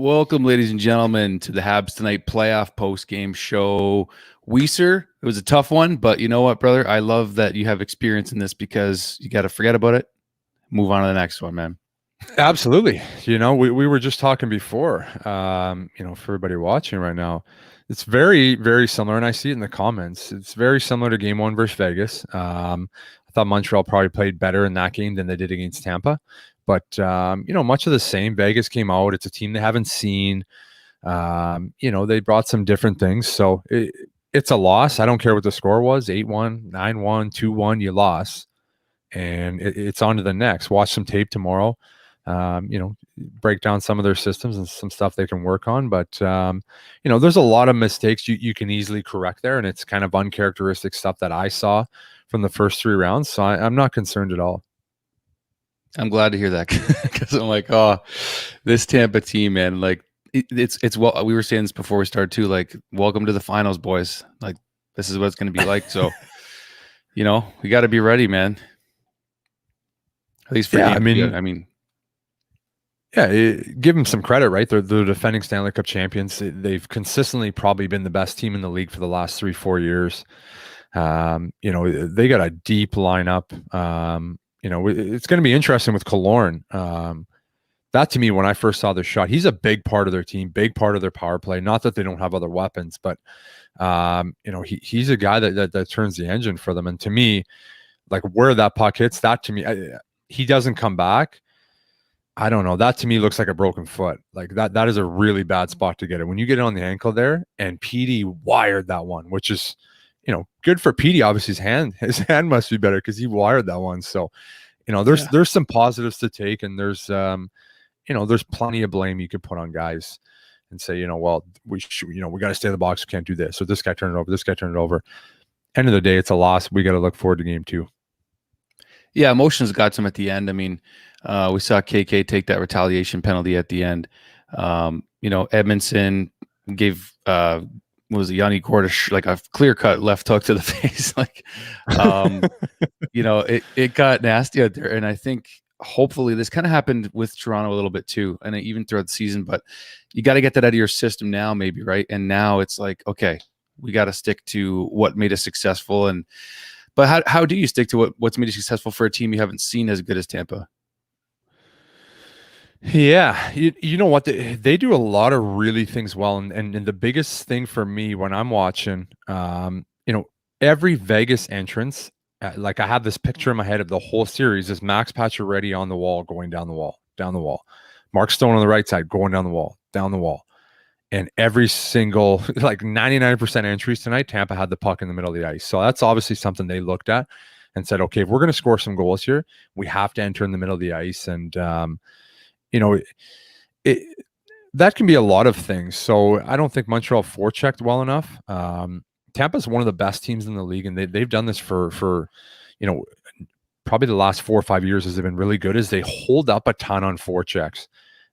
Welcome, ladies and gentlemen, to the Habs Tonight playoff post-game show. Weiser, it was a tough one, but you know what, brother? I love that you have experience in this because you got to forget about it, move on to the next one, man. Absolutely. We were just talking before, for everybody watching right now, it's very, very similar. And I see it in the comments. It's very similar to game one versus Vegas. I thought Montreal probably played better in that game than they did against Tampa. But, much of the same. Vegas came out. It's a team they haven't seen. They brought some different things. So it's a loss. I don't care what the score was, 8-1, 9-1, 2-1, you lost. And it's on to the next. Watch some tape tomorrow. Break down some of their systems and some stuff they can work on. But, there's a lot of mistakes you can easily correct there. And it's kind of uncharacteristic stuff that I saw from the first three rounds. So I'm not concerned at all. I'm glad to hear that because I'm like, oh, this Tampa team, man, like it's well, we were saying this before we started too, like, welcome to the finals, boys. Like, this is what it's going to be like. So, we got to be ready, man. At least for give them some credit, right? They're the defending Stanley Cup champions. They've consistently probably been the best team in the league for the last 3-4 years. They got a deep lineup. It's going to be interesting with Killorn. That to me, when I first saw the shot, he's a big part of their team, big part of their power play. Not that they don't have other weapons, but he's a guy that turns the engine for them. And to me, like where that puck hits, that to me, he doesn't come back. I don't know. That to me looks like a broken foot. Like that is a really bad spot to get it. When you get it on the ankle there, and PD wired that one, which is, good for PD. Obviously his hand must be better because he wired that one. So, there's some positives to take, and there's plenty of blame you could put on guys and say, we got to stay in the box. We can't do this. So this guy turned it over. This guy turned it over. End of the day, it's a loss. We got to look forward to game 2. Yeah, emotions got to him at the end. I mean, we saw KK take that retaliation penalty at the end. Edmondson gave Yanni Gordish like a clear-cut left hook to the face. Like, it got nasty out there. And I think hopefully this kind of happened with Toronto a little bit too, and even throughout the season. But you got to get that out of your system now, maybe, right? And now it's like, okay, we got to stick to what made us successful. But how do you stick to what's made you successful for a team you haven't seen as good as Tampa? Yeah, you know what? They do a lot of really things well. And the biggest thing for me when I'm watching, every Vegas entrance, like I have this picture in my head of the whole series is Max Pacioretty on the wall, going down the wall. Mark Stone on the right side, going down the wall. And every single, like 99% entries tonight, Tampa had the puck in the middle of the ice. So that's obviously something they looked at and said, okay, if we're going to score some goals here, we have to enter in the middle of the ice. And, that can be a lot of things. So I don't think Montreal forechecked well enough. Tampa's one of the best teams in the league, and they've done this for probably the last 4 or 5 years as they've been really good, as they hold up a ton on forechecks.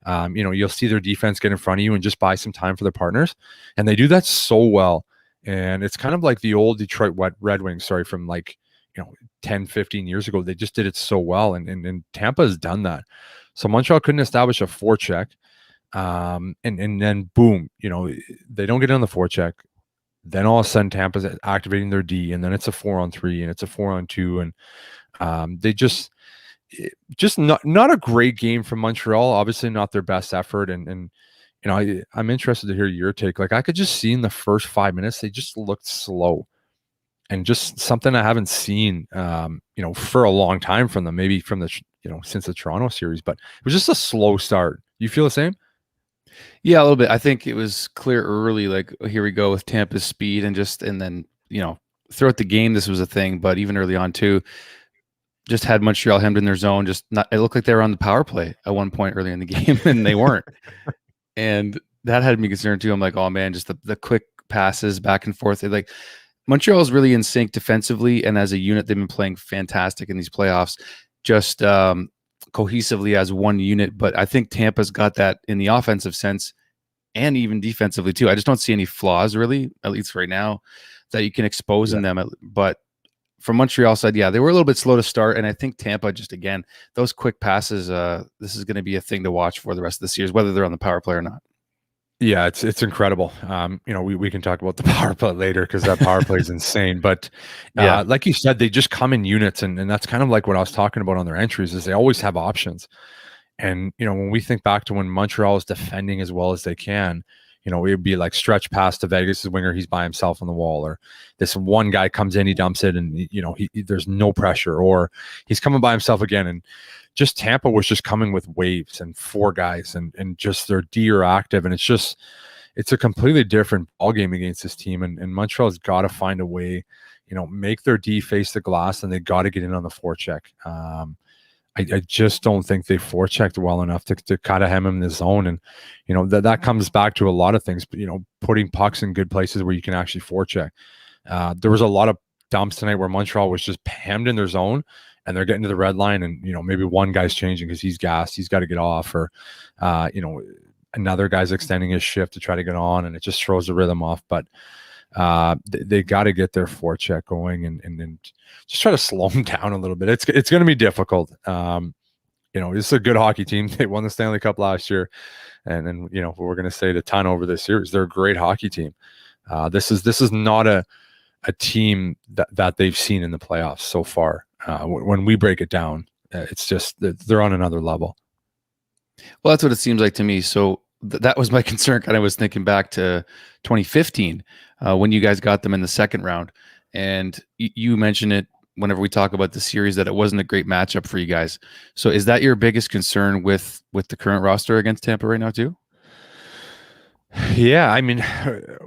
You'll see their defense get in front of you and just buy some time for their partners. And they do that so well. And it's kind of like the old Detroit Red Wings, from 10, 15 years ago. They just did it so well. And Tampa has done that. So Montreal couldn't establish a forecheck. And then boom, they don't get on the forecheck. Then all of a sudden Tampa's activating their D, and then it's a 4-on-3 and it's a 4-on-2. And they just not a great game from Montreal. Obviously not their best effort. And I'm interested to hear your take. Like, I could just see in the first 5 minutes, they just looked slow, and just something I haven't seen, for a long time from them, maybe from the, since the Toronto series, but it was just a slow start. You feel the same? Yeah, a little bit. I think it was clear early, like, here we go with Tampa's speed, and then, throughout the game, this was a thing, but even early on too, just had Montreal hemmed in their zone. It looked like they were on the power play at one point early in the game, and they weren't. And that had me concerned too. I'm like, oh man, just the quick passes back and forth. Like, Montreal is really in sync defensively, and as a unit, they've been playing fantastic in these playoffs, just cohesively as one unit. But I think Tampa's got that in the offensive sense and even defensively too. I just don't see any flaws really, at least right now, that you can expose in them. But from Montreal side, yeah, they were a little bit slow to start. And I think Tampa, just again, those quick passes, this is going to be a thing to watch for the rest of the series, whether they're on the power play or not. Yeah, it's incredible. We can talk about the power play later because that power play is insane. But Yeah. like you said, they just come in units, and that's kind of like what I was talking about on their entries is they always have options. And when we think back to when Montreal is defending as well as they can, it would be like stretch pass to Vegas' winger, he's by himself on the wall, or this one guy comes in, he dumps it, and there's no pressure, or he's coming by himself again, and just Tampa was just coming with waves and four guys, and just their D are active, and it's a completely different ball game against this team, and Montreal's got to find a way, make their D face the glass, and they got to get in on the forecheck. I just don't think they forechecked well enough to kind of hem him in the zone. And, that comes back to a lot of things, but, putting pucks in good places where you can actually forecheck. There was a lot of dumps tonight where Montreal was just hemmed in their zone and they're getting to the red line and, maybe one guy's changing because he's gassed, he's got to get off, or, another guy's extending his shift to try to get on, and it just throws the rhythm off. But they got to get their forecheck going and just try to slow them down a little bit. It's going to be difficult. This is a good hockey team. They won the Stanley Cup last year, and then we're going to say a ton over this series. They're a great hockey team. This is not a team that they've seen in the playoffs so far. When we break it down, it's just they're on another level. Well, that's what it seems like to me. So that was my concern. Kind of was thinking back to 2015 when you guys got them in the second round, and you mentioned it whenever we talk about the series that it wasn't a great matchup for you guys. So is that your biggest concern with the current roster against Tampa right now too? Yeah, I mean,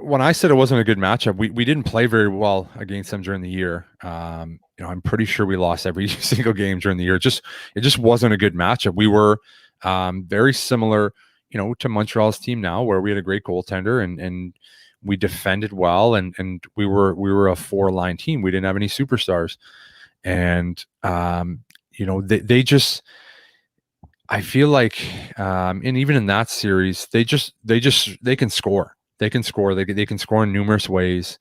when I said it wasn't a good matchup, we didn't play very well against them during the year. I'm pretty sure we lost every single game during the year. It just wasn't a good matchup. We were very similar, to Montreal's team now, where we had a great goaltender and we defended well, and we were a four-line team. We didn't have any superstars, and they just. I feel like, and even in that series, they can score. They can score. They can score in numerous ways,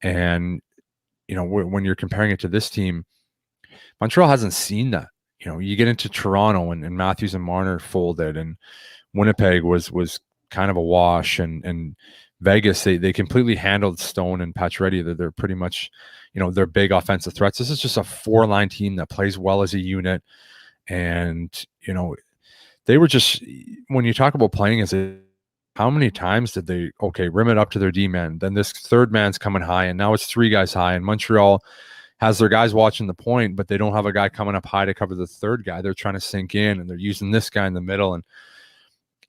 and when you're comparing it to this team, Montreal hasn't seen that. You get into Toronto and Matthews and Marner folded, and Winnipeg was kind of a wash, and Vegas they completely handled Stone and Pacioretty. They're pretty much, they're big offensive threats. This is just a four-line team that plays well as a unit, and they were just, when you talk about playing as a, how many times did they rim it up to their D man? Then this third man's coming high, and now it's three guys high, and Montreal has their guys watching the point, but they don't have a guy coming up high to cover the third guy. They're trying to sink in, and they're using this guy in the middle, and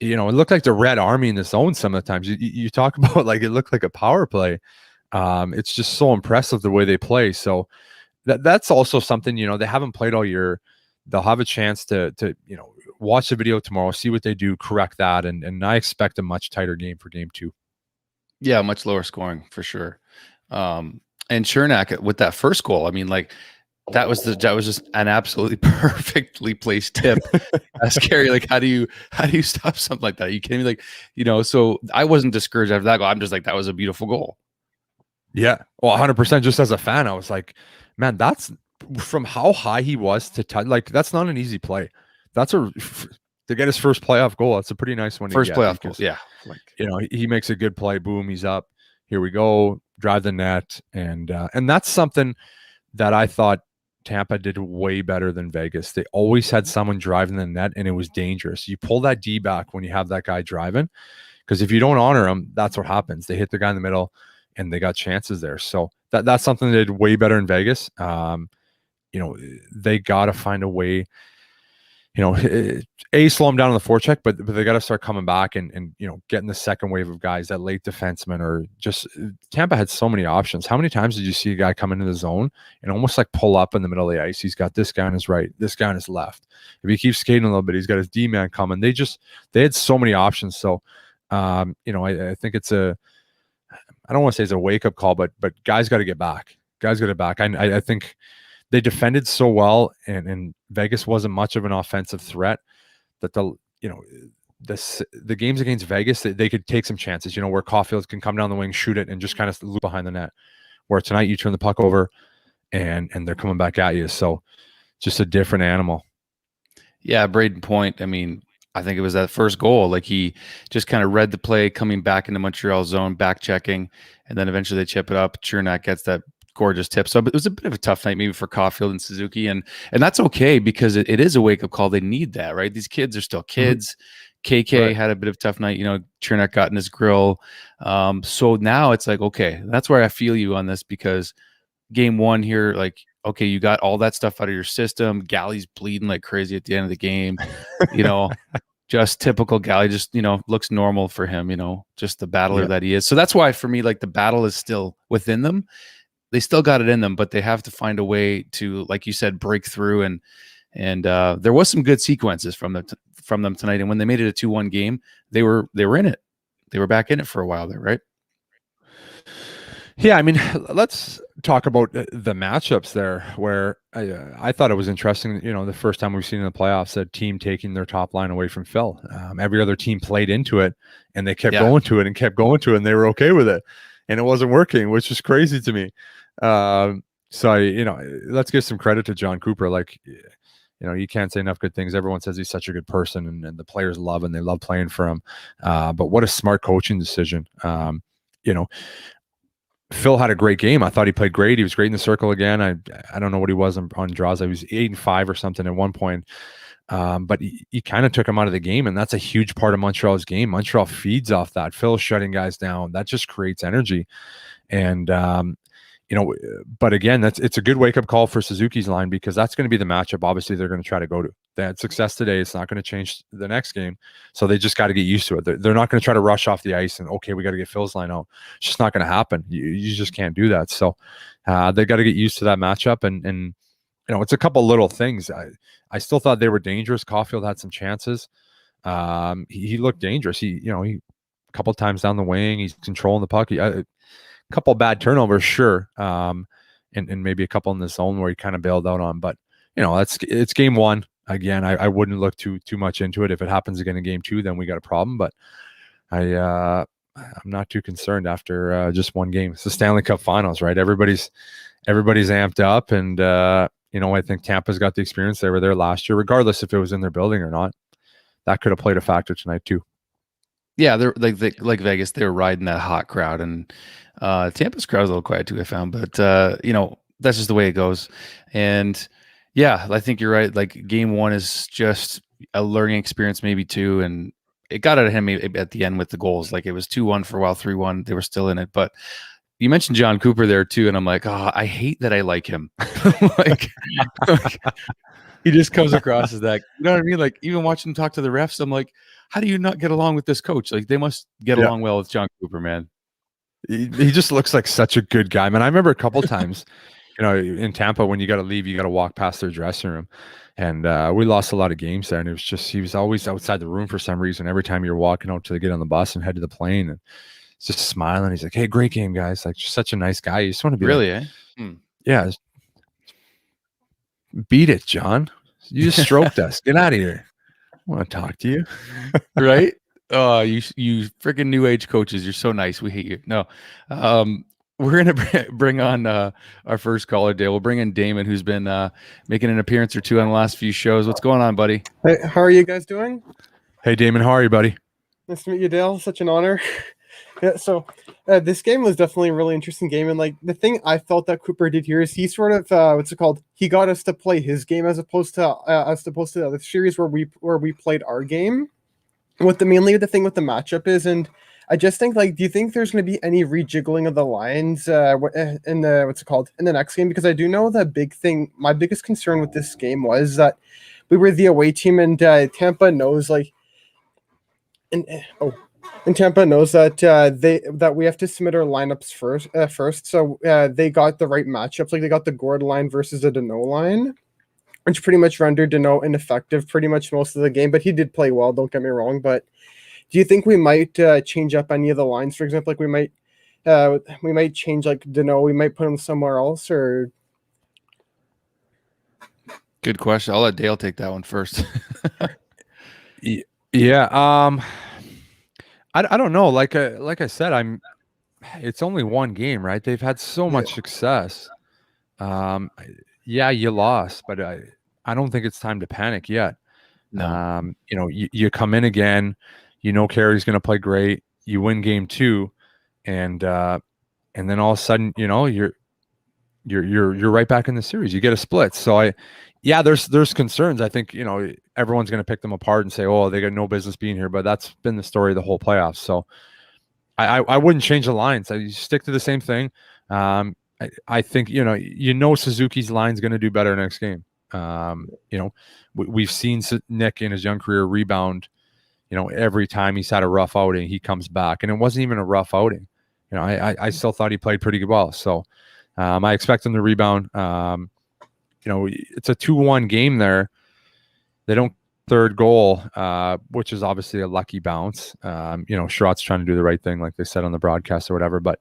it looked like the Red Army in the zone some of the times. You talk about like it looked like a power play. It's just so impressive the way they play. So that's also something, they haven't played all year. They'll have a chance to watch the video tomorrow, see what they do, correct that, and I expect a much tighter game for game 2. Yeah, much lower scoring for sure. And Chernak with that first goal, I mean, like that was just an absolutely perfectly placed tip. Scary. Like, how do you stop something like that? Are you kidding me? Like, so I wasn't discouraged after that goal. I'm just like, that was a beautiful goal. Yeah. Well, 100%. Just as a fan, I was like, man, that's from how high he was to touch. Like, that's not an easy play. That's to get his first playoff goal. That's a pretty nice one. First playoff goal. Yeah. Like, he makes a good play. Boom. He's up. Here we go. Drive the net. And that's something that I thought Tampa did way better than Vegas. They always had someone driving the net, and it was dangerous. You pull that D back when you have that guy driving, because if you don't honor him, that's what happens. They hit the guy in the middle, and they got chances there. So that's something they did way better in Vegas. They got to find a way, slow them down on the forecheck, but they got to start coming back and getting the second wave of guys, that late defenseman, or just Tampa had so many options. How many times did you see a guy come into the zone and almost like pull up in the middle of the ice? He's got this guy on his right, this guy on his left. If he keeps skating a little bit, he's got his D-man coming. They had so many options. So, I think it's I don't want to say it's a wake-up call, but guys got to get back. Guys got to back. I think they defended so well, and Vegas wasn't much of an offensive threat that the games against Vegas, they could take some chances, where Caulfield can come down the wing, shoot it, and just kind of loop behind the net. Where tonight you turn the puck over and they're coming back at you. So just a different animal. Yeah, Braden Point. I mean, I think it was that first goal. Like he just kind of read the play coming back into Montreal zone, back checking, and then eventually they chip it up. Chernak gets that gorgeous tip. So it was a bit of a tough night maybe for Caulfield and Suzuki, and that's okay because it is a wake up call. They need that, right? These kids are still kids. KK Right. had a bit of a tough night. Chernak got in his grill. So now it's like, okay, that's where I feel you on this because game one here, like, okay, you got all that stuff out of your system. Galley's bleeding like crazy at the end of the game. You know, just typical Galley, just, looks normal for him, just the battler Yeah. that he is. So that's why for me, like the battle is still within them. They still got it in them, but they have to find a way to, like you said, break through. And there was some good sequences from them tonight. And when they made it a 2-1 game, they were in it. They were back in it for a while there, right? Yeah, I mean, let's talk about the matchups there, where I thought it was interesting. The first time we've seen in the playoffs a team taking their top line away from Phil. Every other team played into it, and they kept going to it and kept going to it, and they were okay with it, and it wasn't working, which is crazy to me. So let's give some credit to John Cooper. Like, you can't say enough good things. Everyone says he's such a good person, and the players love and they love playing for him. But what a smart coaching decision. Phil had a great game. I thought he played great. He was great in the circle again. I don't know what he was on draws. I was 8-5 or something at one point. But he kind of took him out of the game, and that's a huge part of Montreal's game. Montreal feeds off that. Phil shutting guys down. That just creates energy. And but again, it's a good wake up call for Suzuki's line because that's going to be the matchup. Obviously, they're going to try to go to. They had success today. It's not going to change the next game, so they just got to get used to it. They're not going to try to rush off the ice and okay, we got to get Phil's line out. It's just not going to happen. You just can't do that. So they got to get used to that matchup, and it's a couple little things. I still thought they were dangerous. Caulfield had some chances. He looked dangerous. He a couple times down the wing, he's controlling the puck. Couple bad turnovers, sure, and maybe a couple in the zone where he kind of bailed out on. But it's game one. Again, I wouldn't look too much into it. If it happens again in game two, then we got a problem. But I'm not too concerned after just one game. It's the Stanley Cup Finals, right? Everybody's amped up, and I think Tampa's got the experience. They were there last year, regardless if it was in their building or not. That could have played a factor tonight too. Yeah, they're like Vegas. They were riding that hot crowd, and Tampa's crowd was a little quiet too, I found. But that's just the way it goes. And yeah, I think you're right. Like game one is just a learning experience, maybe two, and it got out of him at the end with the goals. Like it was 2-1 for a while, 3-1. They were still in it. But you mentioned John Cooper there too, and I'm like, oh, I hate that I like him. like he just comes across as that. You know what I mean? Like even watching him talk to the refs, I'm like, how do you not get along with this coach? Like they must get along well with John Cooper, man. He just looks like such a good guy, man. I remember a couple times, in Tampa, when you got to leave, you got to walk past their dressing room, and we lost a lot of games there. And it was just he was always outside the room for some reason. Every time you're walking out to get on the bus and head to the plane, and just smiling. He's like, "Hey, great game, guys!" Like, just such a nice guy. You just want to be really, like, yeah, beat it, John. You just stroked us. Get out of here. I want to talk to you, right? Oh, you freaking new age coaches. You're so nice. We hate you. No, we're gonna bring on our first caller, Dale. We'll bring in Damon, who's been making an appearance or two on the last few shows. What's going on, buddy? Hey, how are you guys doing? Hey, Damon, how are you, buddy? Nice to meet you, Dale. Such an honor. Yeah, so this game was definitely a really interesting game, and like the thing I felt that Cooper did here is he sort of he got us to play his game as opposed to the other series where we played our game. Mainly the thing with the matchup is, and I just think, like, do you think there's going to be any rejiggling of the lines in the next game? Because I do know the big thing. My biggest concern with this game was that we were the away team, and Tampa knows and Tampa knows that we have to submit our lineups first. So they got the right matchups. Like they got the Gord line versus the Deneau line, which pretty much rendered Deneau ineffective pretty much most of the game. But he did play well, don't get me wrong. But do you think we might change up any of the lines? For example, like we might change like Deneau, we might put him somewhere else, or? Good question. I'll let Dale take that one first. Yeah. I don't know. Like I said, it's only one game, right? They've had so much success. Yeah, you lost, but I don't think it's time to panic yet. No. You come in again, Carey's going to play great. You win game 2, and then all of a sudden, you're right back in the series. You get a split. So there's concerns. I think everyone's going to pick them apart and say, oh, they got no business being here. But that's been the story of the whole playoffs. So I wouldn't change the lines. I stick to the same thing. I think Suzuki's line's going to do better next game. We've seen Nick in his young career rebound. Every time he's had a rough outing, he comes back, and it wasn't even a rough outing. I still thought he played pretty well. So I expect him to rebound. It's a 2-1 game there. They don't third goal, which is obviously a lucky bounce. Sherratt's trying to do the right thing, like they said on the broadcast or whatever. But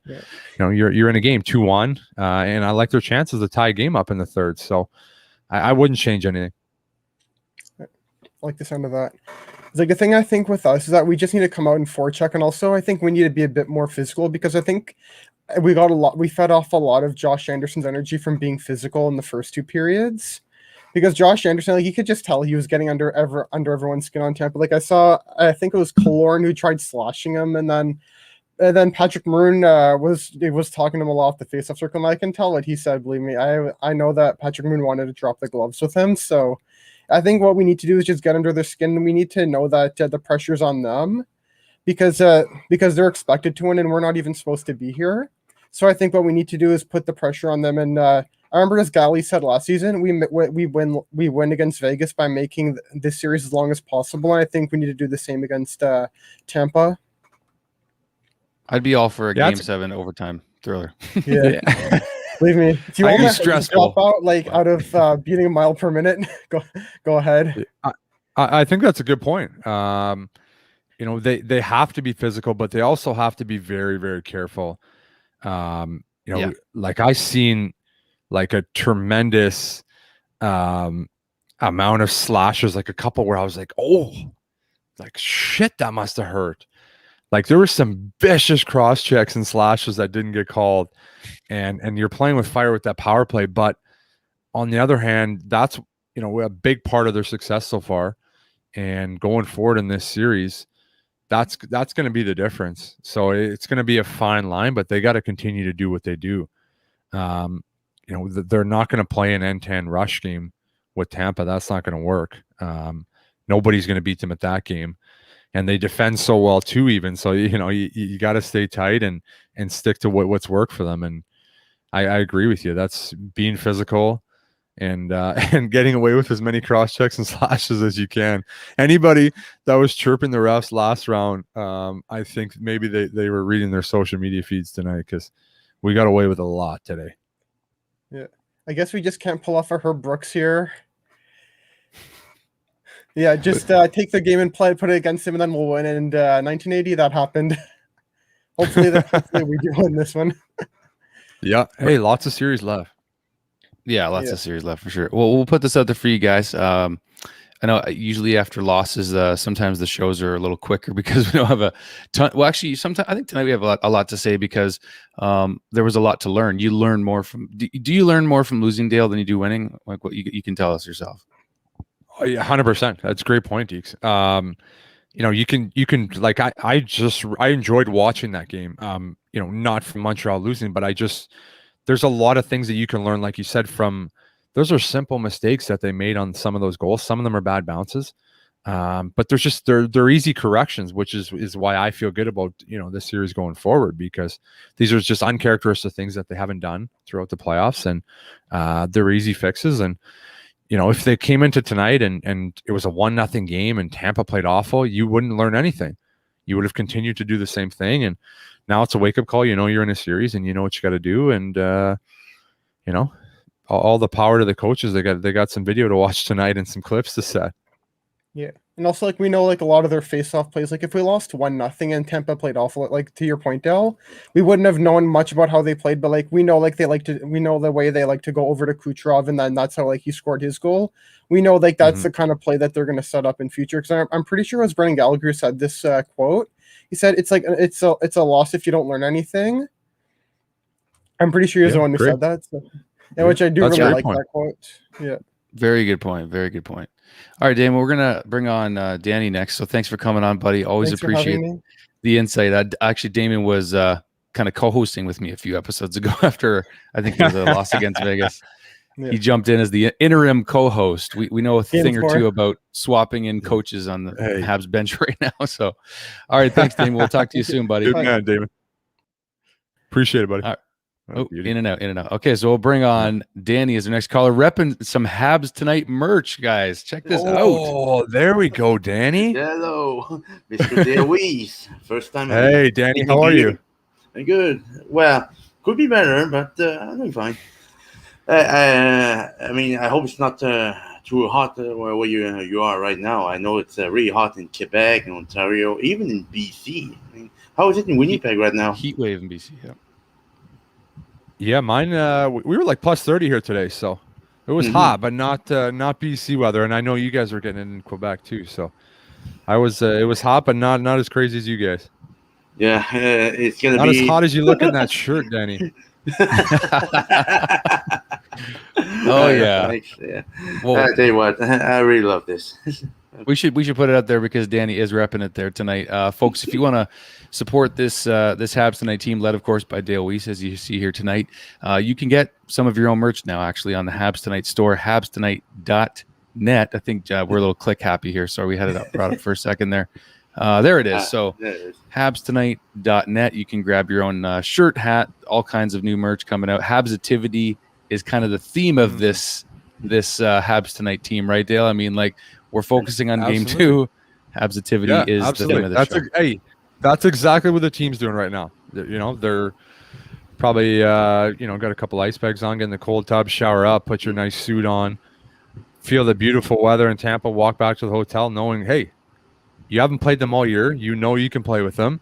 you're in a game 2-1, and I like their chances to tie a game up in the third. So I wouldn't change anything. I like the sound of that. The thing I think with us is that we just need to come out and forecheck, and also I think we need to be a bit more physical, because I think we fed off a lot of Josh Anderson's energy from being physical in the first 2 periods. Because Josh Anderson, you could just tell he was getting under everyone's skin on Tampa. I think it was Killorn who tried slashing him, and then Patrick Maroon was talking to him a lot off the faceoff circle, and I can tell what he said. Believe me, I know that Patrick Maroon wanted to drop the gloves with him. So I think what we need to do is just get under their skin, and we need to know that the pressure's on them, because they're expected to win, and we're not even supposed to be here. So I think what we need to do is put the pressure on them. And I remember, as Gally said last season, we win against Vegas by making this series as long as possible. And I think we need to do the same against Tampa. I'd be all for a Game 7 overtime thriller. Yeah. Believe me, if you want to drop out of beating a mile per minute, go ahead. I think that's a good point. They have to be physical, but they also have to be very, very careful. I've seen a tremendous amount of slashes, a couple where I was like, oh, shit, that must have hurt. There were some vicious cross checks and slashes that didn't get called, and you're playing with fire with that power play. But on the other hand, that's a big part of their success so far, and going forward in this series, that's going to be the difference. So it's going to be a fine line, but they got to continue to do what they do. They're not going to play an end-to-end rush game with Tampa. That's not going to work. Nobody's going to beat them at that game. And they defend so well too, even. So, you got to stay tight and stick to what's worked for them. And I agree with you. That's being physical and getting away with as many cross checks and slashes as you can. Anybody that was chirping the refs last round, I think maybe they were reading their social media feeds tonight, because we got away with a lot today. Yeah, I guess we just can't pull off a Herb Brooks here. Yeah, just take the game and put it against him, and then we'll win. And 1980, that happened. hopefully we do win this one. Yeah. Hey, lots of series left. Yeah, lots of series left for sure. Well, we'll put this out there for you guys. I know usually after losses, sometimes the shows are a little quicker because we don't have a ton. Well, actually, sometimes I think tonight we have a lot to say, because there was a lot to learn. You learn more from. Do you learn more from losing, Dale, than you do winning? Like what you can tell us yourself. Oh, yeah, 100%. That's a great point, Dekes. You can I enjoyed watching that game. Not from Montreal losing, but there's a lot of things that you can learn, like you said, from. Those are simple mistakes that they made on some of those goals. Some of them are bad bounces, but they're easy corrections, which is why I feel good about this series going forward, because these are just uncharacteristic things that they haven't done throughout the playoffs, and they're easy fixes. And if they came into tonight and it was a 1-0 game and Tampa played awful, you wouldn't learn anything. You would have continued to do the same thing, and now it's a wake up call. You're in a series, and you know what you got to do, and all the power to the coaches. They got some video to watch tonight and some clips to set. Yeah. And also, we know, a lot of their face-off plays, if we lost 1-0 and Tampa played awful, to your point, Dale, we wouldn't have known much about how they played, but, we know, we know the way they like to go over to Kucherov, and then that's how, he scored his goal. We know, that's the kind of play that they're going to set up in future, because I'm pretty sure it was Brendan Gallagher who said this quote. He said, it's a loss if you don't learn anything. I'm pretty sure he was the one who said that. So. Yeah, which I do really like that quote. Yeah. Very good point. Very good point. All right, Damon, we're gonna bring on Danny next. So thanks for coming on, buddy. Always Thanks for having appreciate me. the insight. Actually, Damon was kind of co-hosting with me a few episodes ago after I think it was a loss against Vegas. Yeah. He jumped in as the interim co-host. We know a Game thing or 4. two about swapping in coaches on the Hey. Habs bench right now. So, all right, thanks, Damon. We'll talk to you soon, buddy. Good man, David. Appreciate it, buddy. All right. Oh, in and out. Okay, so we'll bring on Danny as the next caller, repping some Habs Tonight merch, guys. Check this out. Oh, there we go, Danny. Hello, Mr. Dale Weise. First time. Hey, Danny, how are you? Good. Well, could be better, but I'm doing fine. I mean, I hope it's not too hot where you are right now. I know it's really hot in Quebec and Ontario, even in BC. I mean, how is it in Winnipeg right now? Heat wave in BC. Yeah. Yeah, mine. We were like plus 30 here today, so it was hot, but not BC weather. And I know you guys are getting it in Quebec too. So it was hot, but not as crazy as you guys. Yeah, it's gonna Not be as hot as you look in that shirt, Danny. Oh yeah. Thanks, yeah. Well, I tell you what, I really love this. we should put it out there because Danny is repping it there tonight, folks. If you want to support this Habs Tonight team, led of course by Dale Weise, as you see here tonight, you can get some of your own merch now actually on the Habs Tonight store, habstonight.net. I think we're a little click happy here. Sorry, we had it up, brought it for a second there. There it is. So There it is. habstonight.net. You can grab your own shirt, hat, all kinds of new merch coming out. Habsativity is kind of the theme of this Habs Tonight team, right, Dale? I mean, like, we're focusing on Absolutely. game 2. Habsativity is the theme of the show. That's exactly what the team's doing right now. They're probably got a couple ice bags on, get in the cold tub, shower up, put your nice suit on, feel the beautiful weather in Tampa, walk back to the hotel knowing, hey, you haven't played them all year. You know you can play with them,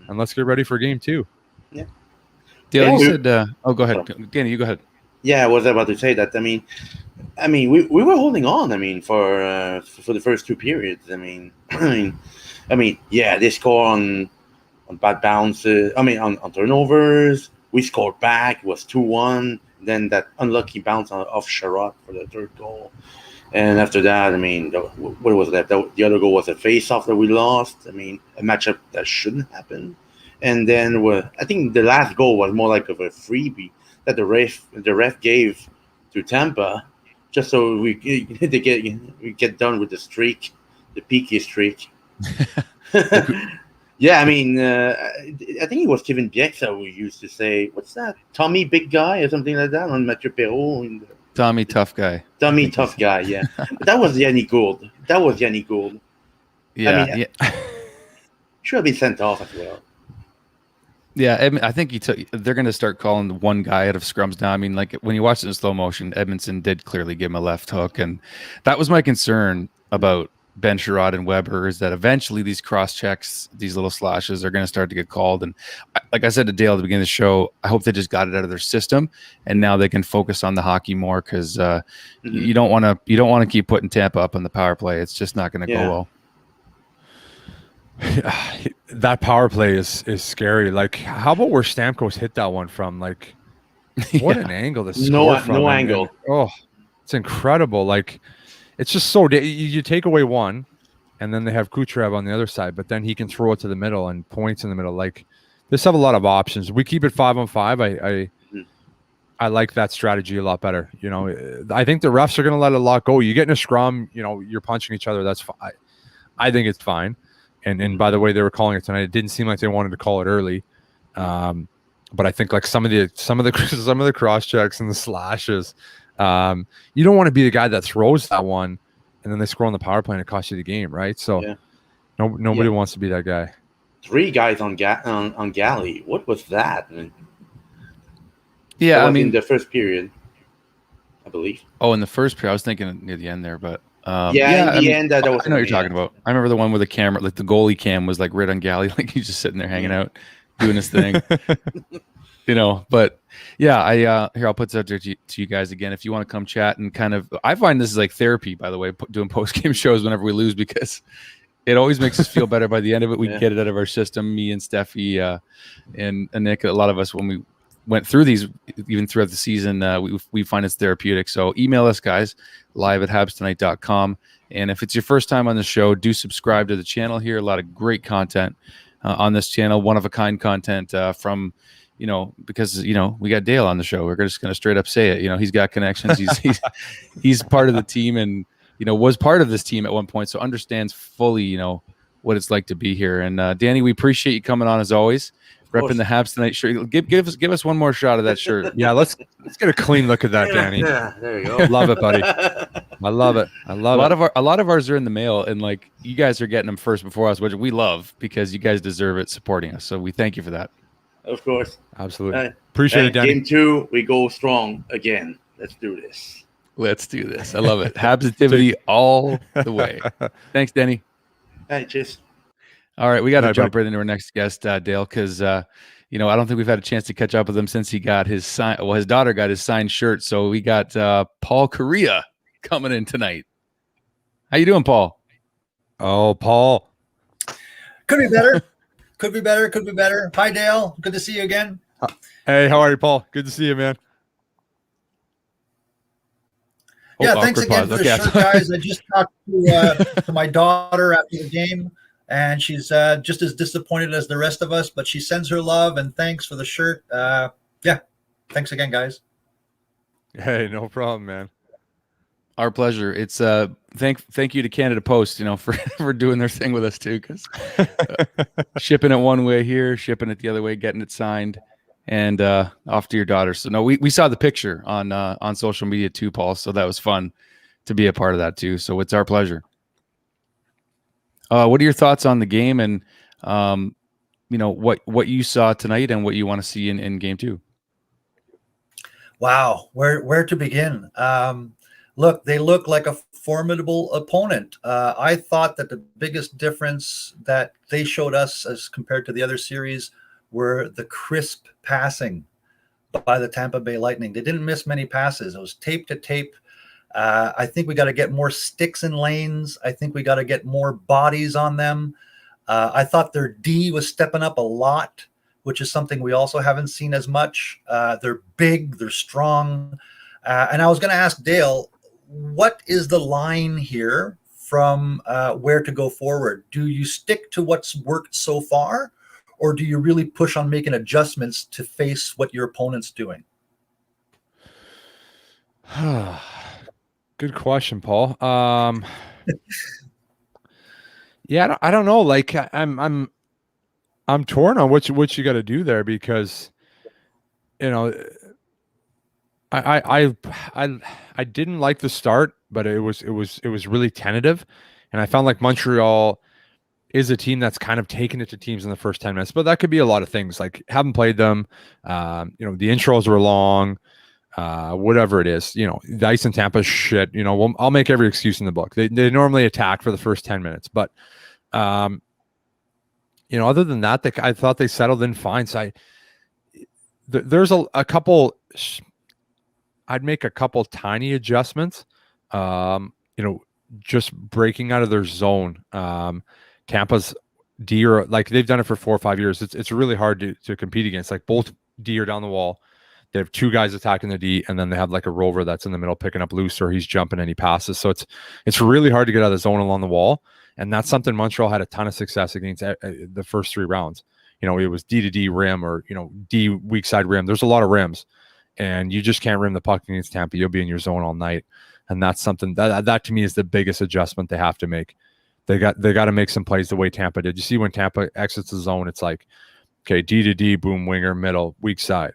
and let's get ready for game 2. Dale, Yeah. you said, go ahead. Danny, you go ahead. Yeah, I was about to say that. I mean, we were holding on. I mean, for the first 2 periods. I mean, yeah, they score on bad bounces. I mean, on turnovers. We scored back. It was 2-1. Then that unlucky bounce off Sherrod for the third goal. And after that, I mean, what was that? The other goal was a face-off that we lost. I mean, a matchup that shouldn't happen. And then I think the last goal was more like of a freebie that the ref gave to Tampa, just so we get done with the streak, the peaky streak. Yeah, I mean, I think it was Kevin Bieksa who used to say, "What's that? Tommy Big Guy" or something like that on Mathieu Perreault. Tommy Tough Guy. Tommy Tough Guy, yeah. That was Yanni Gould. Yeah, I mean, yeah. Should have been sent off as well. Yeah, I think they're going to start calling the one guy out of scrums now. I mean, like when you watch it in slow motion, Edmondson did clearly give him a left hook, and that was my concern about Ben Sherrod and Weber, is that eventually these cross checks, these little slashes, are going to start to get called. And like I said to Dale at the beginning of the show, I hope they just got it out of their system, and now they can focus on the hockey more, because you don't want to keep putting Tampa up on the power play. It's just not going to go well. That power play is scary. Like, how about where Stamkos hit that one from? Like, what an angle to score from. No angle. Oh, it's incredible. Like, it's just so you take away one, and then they have Kucherov on the other side, but then he can throw it to the middle and points in the middle. Like, they have a lot of options. We keep it 5-on-5. I like that strategy a lot better. I think the refs are going to let a lot go. You get in a scrum, you're punching each other. That's fine. I think it's fine. And by the way, they were calling it tonight. It didn't seem like they wanted to call it early, but I think like some of the cross checks and the slashes, you don't want to be the guy that throws that one, and then they score on the power play and it costs you the game, right? So nobody wants to be that guy. 3 guys on Galley. What was that? I mean, Yeah, I mean, in the first period, I believe. Oh, in the first period, I was thinking near the end there, but in the end, that was. I know what you're talking about. I remember the one where the camera, like the goalie cam, was like right on Galley, like he's just sitting there hanging out, doing his thing. But yeah, here, I'll put this out there to you guys again. If you want to come chat and kind of, I find this is like therapy, by the way, doing post-game shows whenever we lose, because it always makes us feel better by the end of it. We get it out of our system, me and Steffi and Nick, a lot of us, when we went through these even throughout the season, we find it's therapeutic. So email us, guys, live@habstonight.com. And if it's your first time on the show, do subscribe to the channel here. A lot of great content on this channel, one-of-a-kind content from, because, we got Dale on the show. We're just going to straight up say it. He's got connections. He's part of the team and, was part of this team at one point. So understands fully, what it's like to be here. And Danny, we appreciate you coming on as always. Repping the Habs Tonight shirt. Give us one more shot of that shirt. Yeah, let's get a clean look at that, Danny. Yeah, there you go. Love it, buddy. I love it. A lot of ours are in the mail, and like you guys are getting them first before us, which we love because you guys deserve it supporting us. So we thank you for that. Of course. Absolutely. Appreciate it, Danny. Game 2, we go strong again. Let's do this. Let's do this. I love it. Habsitivity all the way. Thanks, Danny. Hey, cheers. All right, we got to jump right into our next guest, Dale, because I don't think we've had a chance to catch up with him since he got his sign. Well, his daughter got his signed shirt, so we got Paul Correa coming in tonight. How you doing, Paul? Oh, Paul. Could be better. Could be better. Could be better. Hi, Dale. Good to see you again. Hey, how are you, Paul? Good to see you, man. Yeah, thanks again for the shirt, guys. I just talked to my daughter after the game, and she's just as disappointed as the rest of us, but she sends her love and thanks for the shirt. Yeah, thanks again, guys. Hey, no problem, man. Our pleasure. It's thank you to Canada Post, for doing their thing with us too, because shipping it one way here, shipping it the other way, getting it signed, and off to your daughter. So no, we saw the picture on social media too, Paul. So that was fun to be a part of that too. So it's our pleasure. What are your thoughts on the game and what you saw tonight and what you want to see in game 2? Wow, where to begin? Look, they look like a formidable opponent. I thought that the biggest difference that they showed us as compared to the other series were the crisp passing by the Tampa Bay Lightning. They didn't miss many passes. It was tape to tape. I think we got to get more sticks in lanes. I think we got to get more bodies on them. I thought their D was stepping up a lot, which is something we also haven't seen as much. They're big, they're strong. And I was going to ask Dale, what is the line here from where to go forward? Do you stick to what's worked so far, or do you really push on making adjustments to face what your opponent's doing? Good question, Paul. Yeah, I don't know. Like I'm torn on what you got to do there, because I didn't like the start, but it was really tentative, and I found like Montreal is a team that's kind of taken it to teams in the first 10 minutes, but that could be a lot of things. Like haven't played them, the intros were long, whatever it is. The ice in Tampa is shit. I'll make every excuse in the book. They normally attack for the first 10 minutes, but other than that, I thought they settled in fine. So there's a couple. I'd make a couple tiny adjustments. Just breaking out of their zone. Tampa's D are like they've done it for 4 or 5 years. It's really hard to compete against. Like both D are down the wall. They have 2 guys attacking the D, and then they have like a rover that's in the middle picking up loose, or he's jumping and he passes. So it's really hard to get out of the zone along the wall, and that's something Montreal had a ton of success against the first 3 rounds. It was D to D rim, or D weak side rim. There's a lot of rims, and you just can't rim the puck against Tampa. You'll be in your zone all night, and that's something that to me is the biggest adjustment they have to make. They got to make some plays the way Tampa did. You see when Tampa exits the zone, it's like, okay, D to D, boom, winger, middle, weak side.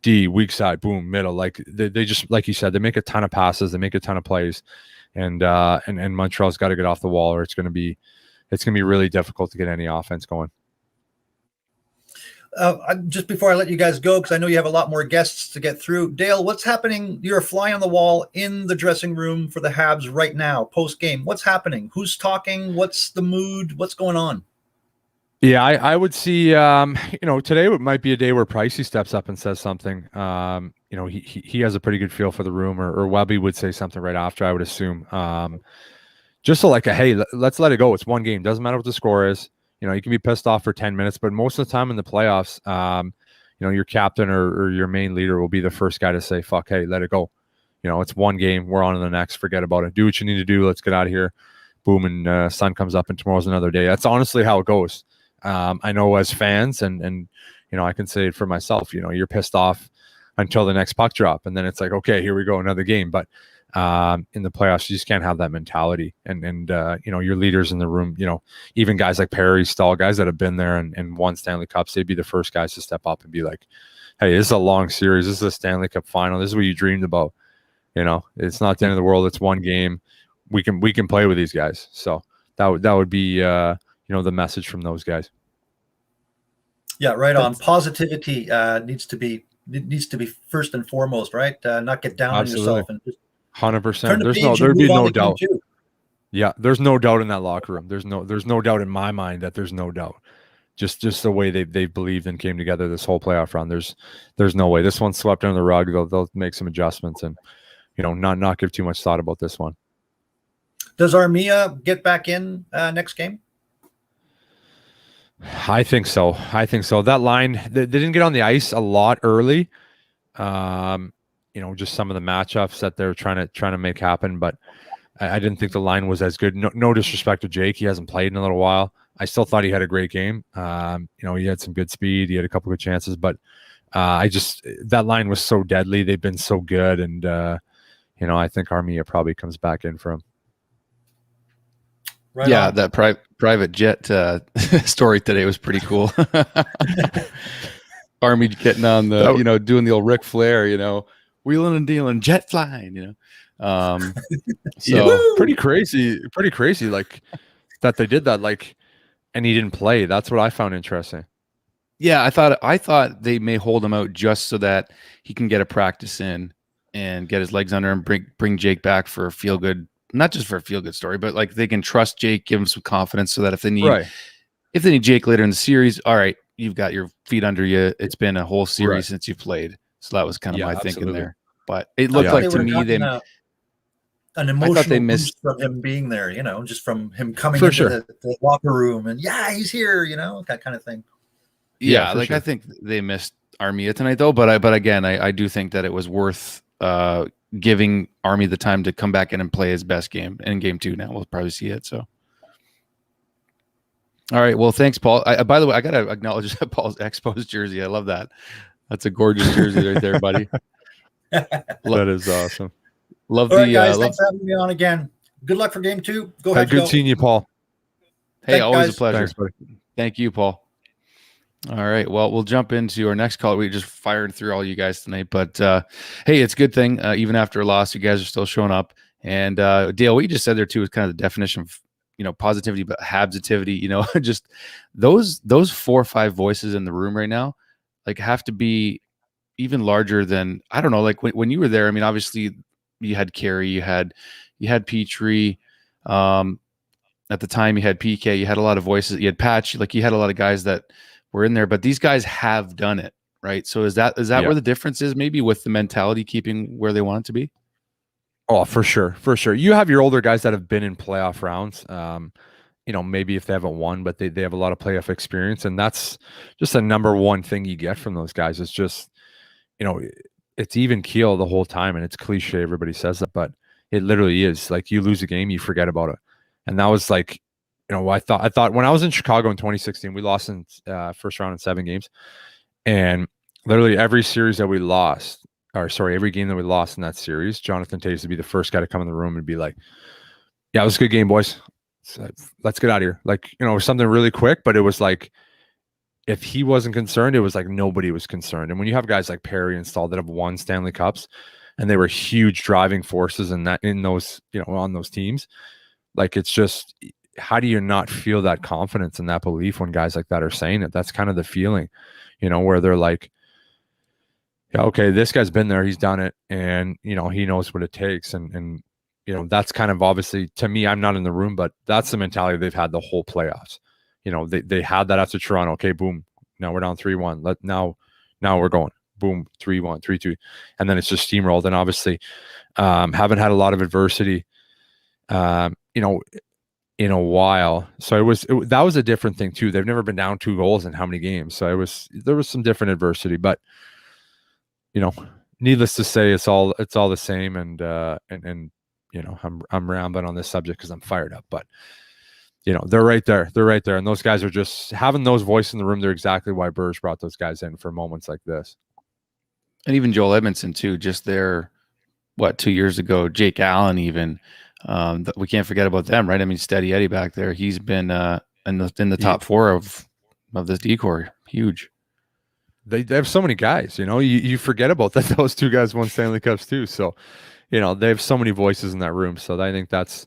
D, weak side, boom, middle. Like they just, like you said, they make a ton of passes, they make a ton of plays, and Montreal's got to get off the wall, or it's gonna be really difficult to get any offense going. Just before I let you guys go, because I know you have a lot more guests to get through, Dale, what's happening? You're a fly on the wall in the dressing room for the Habs right now, post game. What's happening? Who's talking? What's the mood? What's going on? Yeah, I would see. Today might be a day where Pricey steps up and says something. He has a pretty good feel for the room, or Webby would say something right after, I would assume. Just so like hey, let's let it go. It's one game. Doesn't matter what the score is. You can be pissed off for 10 minutes, but most of the time in the playoffs, your captain or your main leader will be the first guy to say, fuck, hey, let it go. It's one game. We're on to the next. Forget about it. Do what you need to do. Let's get out of here. Boom, and sun comes up, and tomorrow's another day. That's honestly how it goes. I know as fans, and I can say it for myself. You're pissed off until the next puck drop, and then it's like, okay, here we go, another game. But in the playoffs, you just can't have that mentality. And your leaders in the room, even guys like Perry, Stahl, guys that have been there and won Stanley Cups, they'd be the first guys to step up and be like, hey, this is a long series. This is a Stanley Cup final. This is what you dreamed about. It's not the end of the world. It's one game. We can play with these guys. So that would be the message from those guys. Yeah, right on. Positivity needs to be first and foremost, right? Not get down Absolutely. on yourself and just 100%. There'd be no doubt. Yeah, there's no doubt in that locker room. There's no doubt in my mind that there's no doubt. Just the way they believed and came together this whole playoff run. There's no way. This one's swept under the rug. They'll make some adjustments and not give too much thought about this one. Does Armia get back in next game? I think so. That line, they didn't get on the ice a lot early. Just some of the matchups that they're trying to make happen, but I didn't think the line was as good. No disrespect to Jake. He hasn't played in a little while. I still thought he had a great game. He had some good speed. He had a couple good chances, but that line was so deadly. They've been so good. And, I think Armia probably comes back in for him. Right yeah, on. That private jet story today was pretty cool. Army getting on the, doing the old Ric Flair, wheeling and dealing, jet flying, So pretty crazy, like that they did that, like, and he didn't play. That's what I found interesting. Yeah, I thought they may hold him out just so that he can get a practice in and get his legs under him, bring Jake back for a feel good. Not just for a feel-good story, but like they can trust Jake, give him some confidence, so that if they need Jake later in the series, all right, you've got your feet under you. It's been a whole series since you played, so that was kind of my thinking there. But it looked like to me an emotional boost from him being there, just from him coming into the locker room and he's here, that kind of thing. Yeah, I think they missed Armia tonight though, but again, I do think that it was worth giving Army the time to come back in and play his best game in game 2. Now we'll probably see it. So, all right. Well, thanks, Paul. By the way, I got to acknowledge Paul's Expos jersey. I love that. That's a gorgeous jersey right there, buddy. That is awesome. Love all right, guys. Thanks for having me on again. Good luck for game 2. Go ahead. Good seeing you, Paul. Hey, always a pleasure. Thanks, buddy. Thank you, Paul. All right. Well, we'll jump into our next call. We just fired through all you guys tonight, but hey, it's a good thing. Even after a loss, you guys are still showing up. And Dale, what you just said there too is kind of the definition of positivity, but habsitivity. Just those 4 or 5 voices in the room right now, like have to be even larger than I don't know. Like when you were there, I mean, obviously you had Carey, you had Petrie. At the time, you had PK. You had a lot of voices. You had Patch. Like you had a lot of guys that were in there, but these guys have done it, right? So is that where the difference is, maybe with the mentality keeping where they want it to be? Oh, for sure. You have your older guys that have been in playoff rounds. Maybe if they haven't won, but they have a lot of playoff experience, and that's just the number one thing you get from those guys. It's just, it's even keel the whole time, and it's cliche. Everybody says that, but it literally is. Like you lose a game, you forget about it, and that was like. I thought when I was in Chicago in 2016, we lost in first round in 7 games, and literally every series that we lost, every game that we lost in that series, Jonathan Toews would be the first guy to come in the room and be like, "Yeah, it was a good game, boys. So let's get out of here." Like it was something really quick, but it was like if he wasn't concerned, it was like nobody was concerned. And when you have guys like Perry and Stahl that have won Stanley Cups, and they were huge driving forces in those on those teams, like it's just. How do you not feel that confidence and that belief when guys like that are saying it? That's kind of the feeling, where they're like, yeah, okay, this guy's been there, he's done it, and he knows what it takes. And that's kind of obviously to me, I'm not in the room, but that's the mentality they've had the whole playoffs. They had that after Toronto. Okay, boom. Now we're down 3-1. Now we're going. Boom, 3-1, 3-2. And then it's just steamrolled. And obviously haven't had a lot of adversity. in a while. So that was a different thing too. They've never been down 2 goals in how many games. So there was some different adversity, but needless to say, it's all the same. And I'm rambling on this subject because I'm fired up, but they're right there. They're right there. And those guys are just having those voices in the room. They're exactly why Burge brought those guys in for moments like this. And even Joel Edmondson too, just there, 2 years ago, Jake Allen even, we can't forget about them, right? I mean, Steady Eddie back there, he's been in the top 4 of this decor. Huge. They have so many guys, you forget about that. Those 2 guys won Stanley Cups too. So, they have so many voices in that room. So I think that's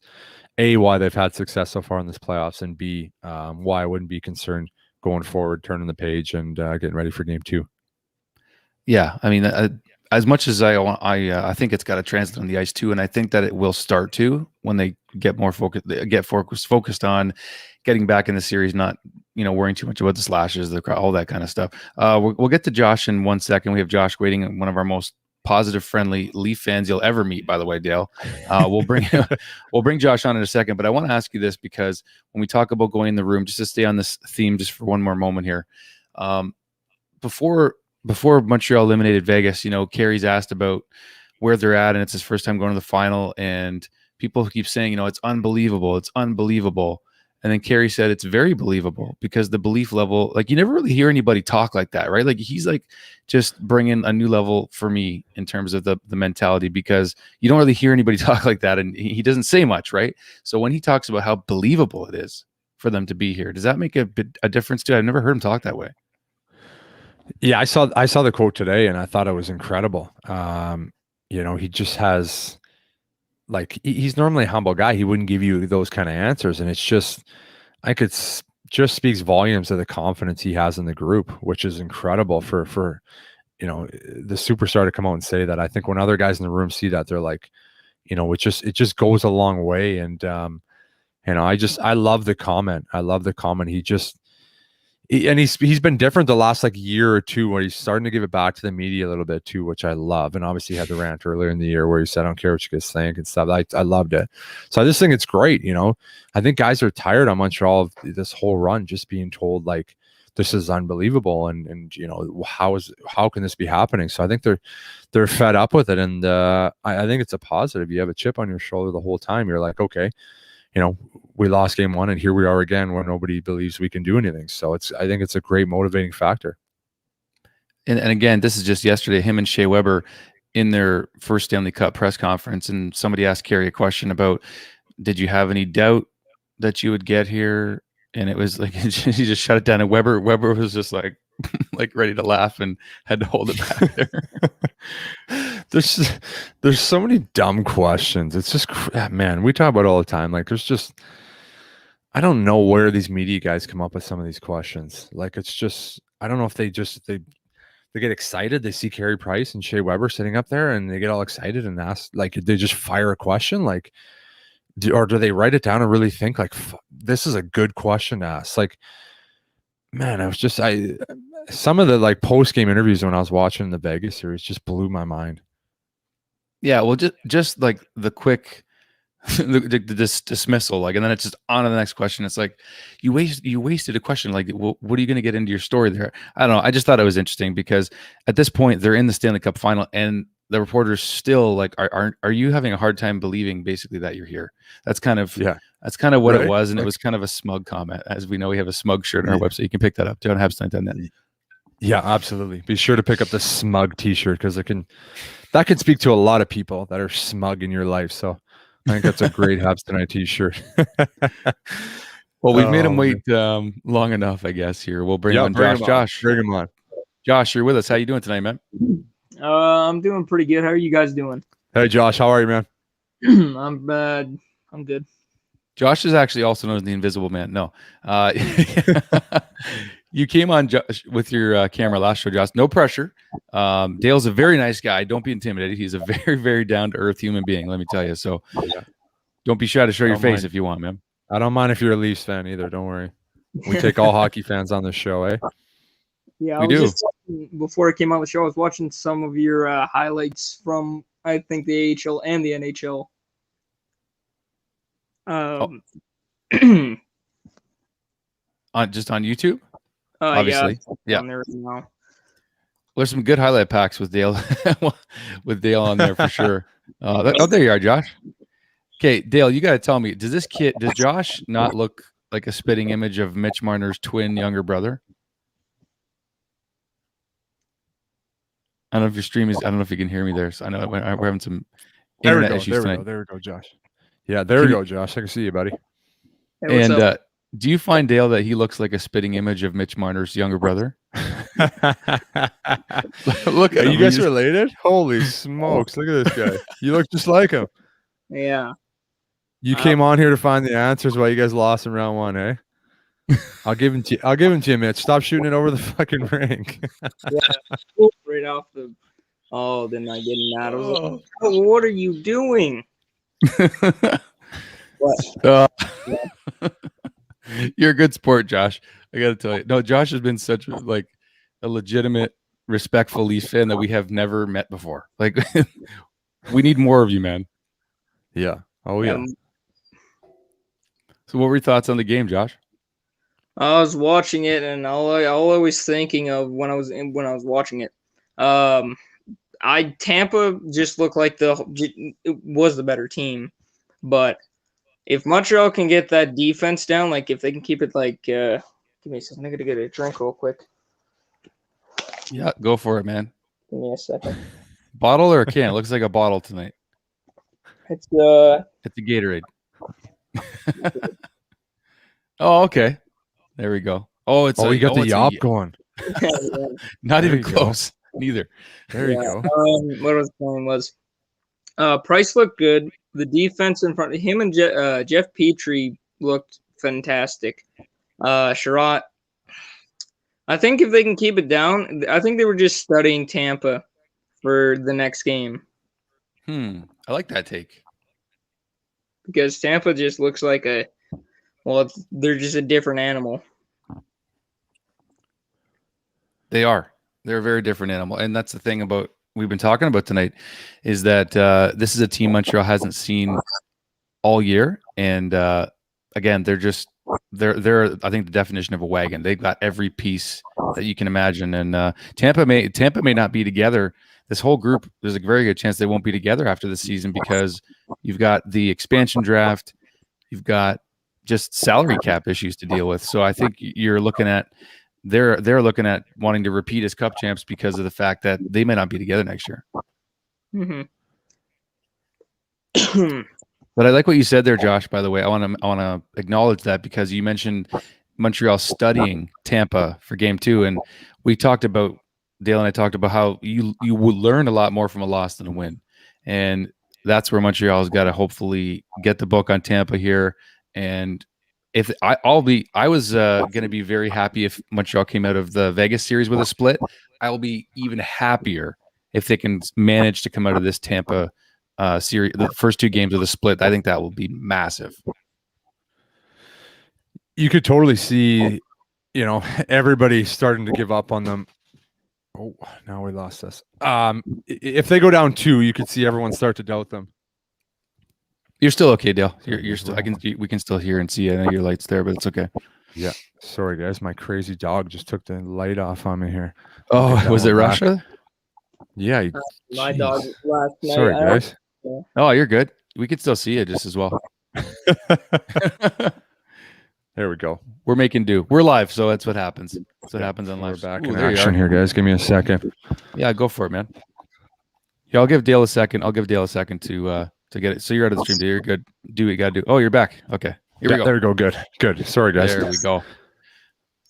A, why they've had success so far in this playoffs, and B, why I wouldn't be concerned going forward, turning the page and getting ready for game 2. Yeah. I mean, as much as I think it's got to translate on the ice too, and I think that it will start to when they get more focused on getting back in the series, not worrying too much about the slashes, the crowd, all that kind of stuff. We'll get to Josh in 1 second. We have Josh waiting, one of our most positive, friendly Leaf fans you'll ever meet, by the way, Dale. We'll bring Josh on in a second, but I want to ask you this, because when we talk about going in the room, just to stay on this theme just for one more moment here, before Montreal eliminated Vegas, Carey's asked about where they're at, and it's his first time going to the final, and people keep saying, it's unbelievable. It's unbelievable. And then Carey said, it's very believable, because the belief level, like, you never really hear anybody talk like that, right? Like, he's like just bringing a new level for me in terms of the mentality, because you don't really hear anybody talk like that. And he doesn't say much, right? So when he talks about how believable it is for them to be here, does that make a difference too? I've never heard him talk that way. Yeah, I saw the quote today, and I thought it was incredible. He just has, like, he's normally a humble guy. He wouldn't give you those kind of answers, and it's just, just speaks volumes of the confidence he has in the group, which is incredible for the superstar to come out and say that. I think when other guys in the room see that, they're like, it just goes a long way. And I love the comment. I love the comment. He's been different the last year or two, where he's starting to give it back to the media a little bit too, which I love. And obviously he had the rant earlier in the year where he said, I don't care what you guys think and stuff. I loved it. So I just think it's great. I think guys are tired on Montreal of this whole run, just being told like, this is unbelievable. And how can this be happening? So I think they're fed up with it. And I think it's a positive. You have a chip on your shoulder the whole time. You're like, okay, we lost game 1 and here we are again where nobody believes we can do anything. So I think it's a great motivating factor. And again, this is just yesterday, him and Shea Weber in their first Stanley Cup press conference, and somebody asked Carey a question about, did you have any doubt that you would get here? And it was like, he just shut it down. And Weber was just like ready to laugh and had to hold it back there. There's so many dumb questions. It's just, man, we talk about it all the time. Like, there's just, I don't know where these media guys come up with some of these questions. Like, it's just, I don't know if they get excited. They see Carey Price and Shea Weber sitting up there and they get all excited and ask, like, they just fire a question, like, or do they write it down and really think like, this is a good question to ask? Like, man, some of the post-game interviews when I was watching the Vegas series just blew my mind. Yeah, well, just like the quick this dismissal, and then it's just on to the next question. It's like you wasted a question. Like, what are you going to get into your story there? I don't know. I just thought it was interesting because at this point they're in the Stanley Cup final, and the reporters still are you having a hard time believing basically that you're here? That's kind of what it was, and it was kind of a smug comment. As we know, we have a smug shirt on our website. You can pick that up on habstonight.net. Yeah, absolutely. Be sure to pick up the smug T-shirt because that can speak to a lot of people that are smug in your life. So I think that's a great Habs Tonight T-shirt. Well, we've made him wait long enough, I guess. Here, we'll bring him on. Josh, bring him on. Josh, you're with us. How you doing tonight, man? I'm doing pretty good. How are you guys doing? Hey, Josh, how are you, man? I'm bad. I'm good. Josh is actually also known as the Invisible Man. No, you came on with your camera last show, Josh. No pressure. Dale's a very nice guy. Don't be intimidated. He's a very, very down-to-earth human being, let me tell you. So don't be shy to show your face if you want, man. I don't mind if you're a Leafs fan either. Don't worry. We take all hockey fans on this show, eh? Yeah, I was just before I came on the show, I was watching some of your highlights from, I think, the AHL and the NHL. On YouTube? Yeah, Obviously. it's Yeah. on there right now. There's some good highlight packs with Dale with Dale on there for sure. There you are, Josh. Okay, Dale, you got to tell me, does Josh not look like a spitting image of Mitch Marner's twin younger brother? I don't know if your stream is. I don't know if you can hear me there. So I know we're having some internet issues tonight. There we go, Josh. Yeah, there we go, Josh. I can see you, buddy. Hey, what's And up? do you find, Dale, that he looks like a spitting image of Mitch Marner's younger brother? Look at Are him. you guys related? Holy smokes! Look at this guy. You look just like him. Yeah. You came on here to find the answers while you guys lost in round one, eh? I'll give him to you, Mitch. Stop shooting it over the fucking ring. Right off the. Oh, then I get mad. I was like, oh, what are you doing? What? You're a good sport, Josh. I got to tell you. No, Josh has been such a legitimate, respectful Leafs fan that we have never met before. Like, we need more of you, man. Yeah. Oh yeah. So, what were your thoughts on the game, Josh? I was watching it, and all I was thinking of when I was watching it, Tampa just looked like it was the better team, but if Montreal can get that defense down, like if they can keep it like, give me a second, I gotta get a drink real quick. Yeah, go for it, man. Give me a second. Bottle or a can? It looks like a bottle tonight. It's a Gatorade. Oh, okay. There we go. Oh, it's you got the yop going. Not even close. Neither. There you go. What was the point was? Price looked good. The defense in front of him and Jeff Petrie looked fantastic. Sherratt, I think if they can keep it down, I think they were just studying Tampa for the next game. I like that take. Because Tampa just looks like they're just a different animal. They are. They're a very different animal. And that's the thing about we've been talking about tonight is that this is a team Montreal hasn't seen all year. And again, they're I think the definition of a wagon. They've got every piece that you can imagine. And Tampa may not be together. This whole group, there's a very good chance they won't be together after the season because you've got the expansion draft, you've got just salary cap issues to deal with. So I think you're looking at they're looking at wanting to repeat as Cup champs because of the fact that they may not be together next year. Mm-hmm. But I like what you said there, Josh. By the way, I want to acknowledge that because you mentioned Montreal studying Tampa for Game 2, and Dale and I talked about how you would learn a lot more from a loss than a win, and that's where Montreal's got to hopefully get the book on Tampa here. And if I was going to be very happy if Montreal came out of the Vegas series with a split. I will be even happier if they can manage to come out of this Tampa series, the first two games of the split. I think that will be massive. You could totally see, everybody starting to give up on them. Oh, now we lost this. If they go down 2, you could see everyone start to doubt them. You're still okay, Dale. You're still. We can still hear and see. I know your light's there, but it's okay. Yeah. Sorry, guys. My crazy dog just took the light off on me here. Oh, was it Russia? Yeah. My dog last night. Sorry, guys. Oh, you're good. We can still see it just as well. There we go. We're making do. We're live, so that's what happens. That's what happens on live. We're back in action here, guys. Give me a second. Yeah, go for it, man. Yeah, I'll give Dale a second. To get it. So you're out of the stream. You're good. Do what you got to do. Oh, you're back. Okay. Here we go. There we go. Good. Sorry, guys. There we go.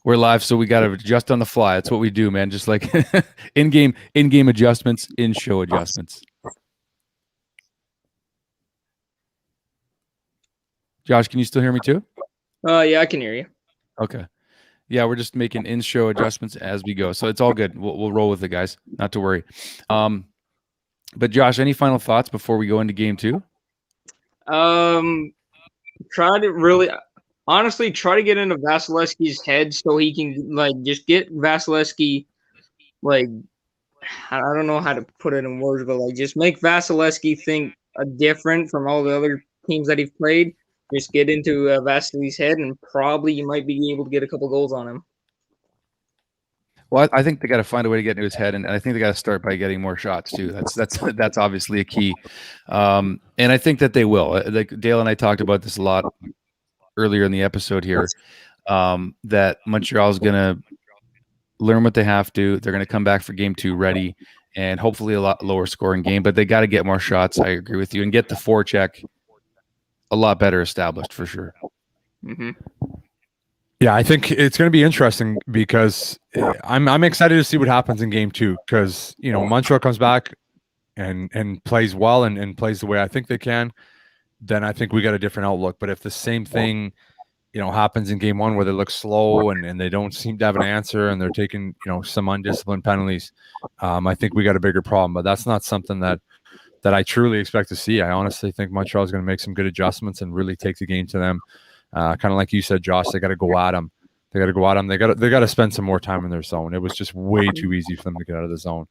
We're live, so we got to adjust on the fly. That's what we do, man. Just like in-game adjustments, in-show adjustments. Josh, can you still hear me too? Yeah, I can hear you. Okay. Yeah, we're just making in-show adjustments as we go. So it's all good. We'll roll with it, guys. Not to worry. But Josh, any final thoughts before we go into Game 2? Try to get into Vasilevsky's head so he can just get Vasilevsky I don't know how to put it in words, but just make Vasilevsky think different from all the other teams that he's played. Just get into Vasili's head, and probably you might be able to get a couple goals on him. Well, I think they got to find a way to get into his head, and I think they got to start by getting more shots too. That's obviously a key, and I think that they will. Like Dale and I talked about this a lot earlier in the episode here, that Montreal's going to learn what they have to. They're going to come back for game 2 ready, and hopefully a lot lower scoring game. But they got to get more shots. I agree with you, and get the forecheck a lot better established for sure. Mm-hmm. Yeah, I think it's going to be interesting because I'm excited to see what happens in game 2 because, you know, Montreal comes back and plays well and plays the way I think they can, then I think we got a different outlook. But if the same thing, you know, happens in game 1 where they look slow and they don't seem to have an answer and they're taking, you know, some undisciplined penalties, I think we got a bigger problem. But that's not something that I truly expect to see. I honestly think Montreal is going to make some good adjustments and really take the game to them. Kind of like you said, Josh, they got to go at them. They got to go at them. They got to spend some more time in their zone. It was just way too easy for them to get out of the zone.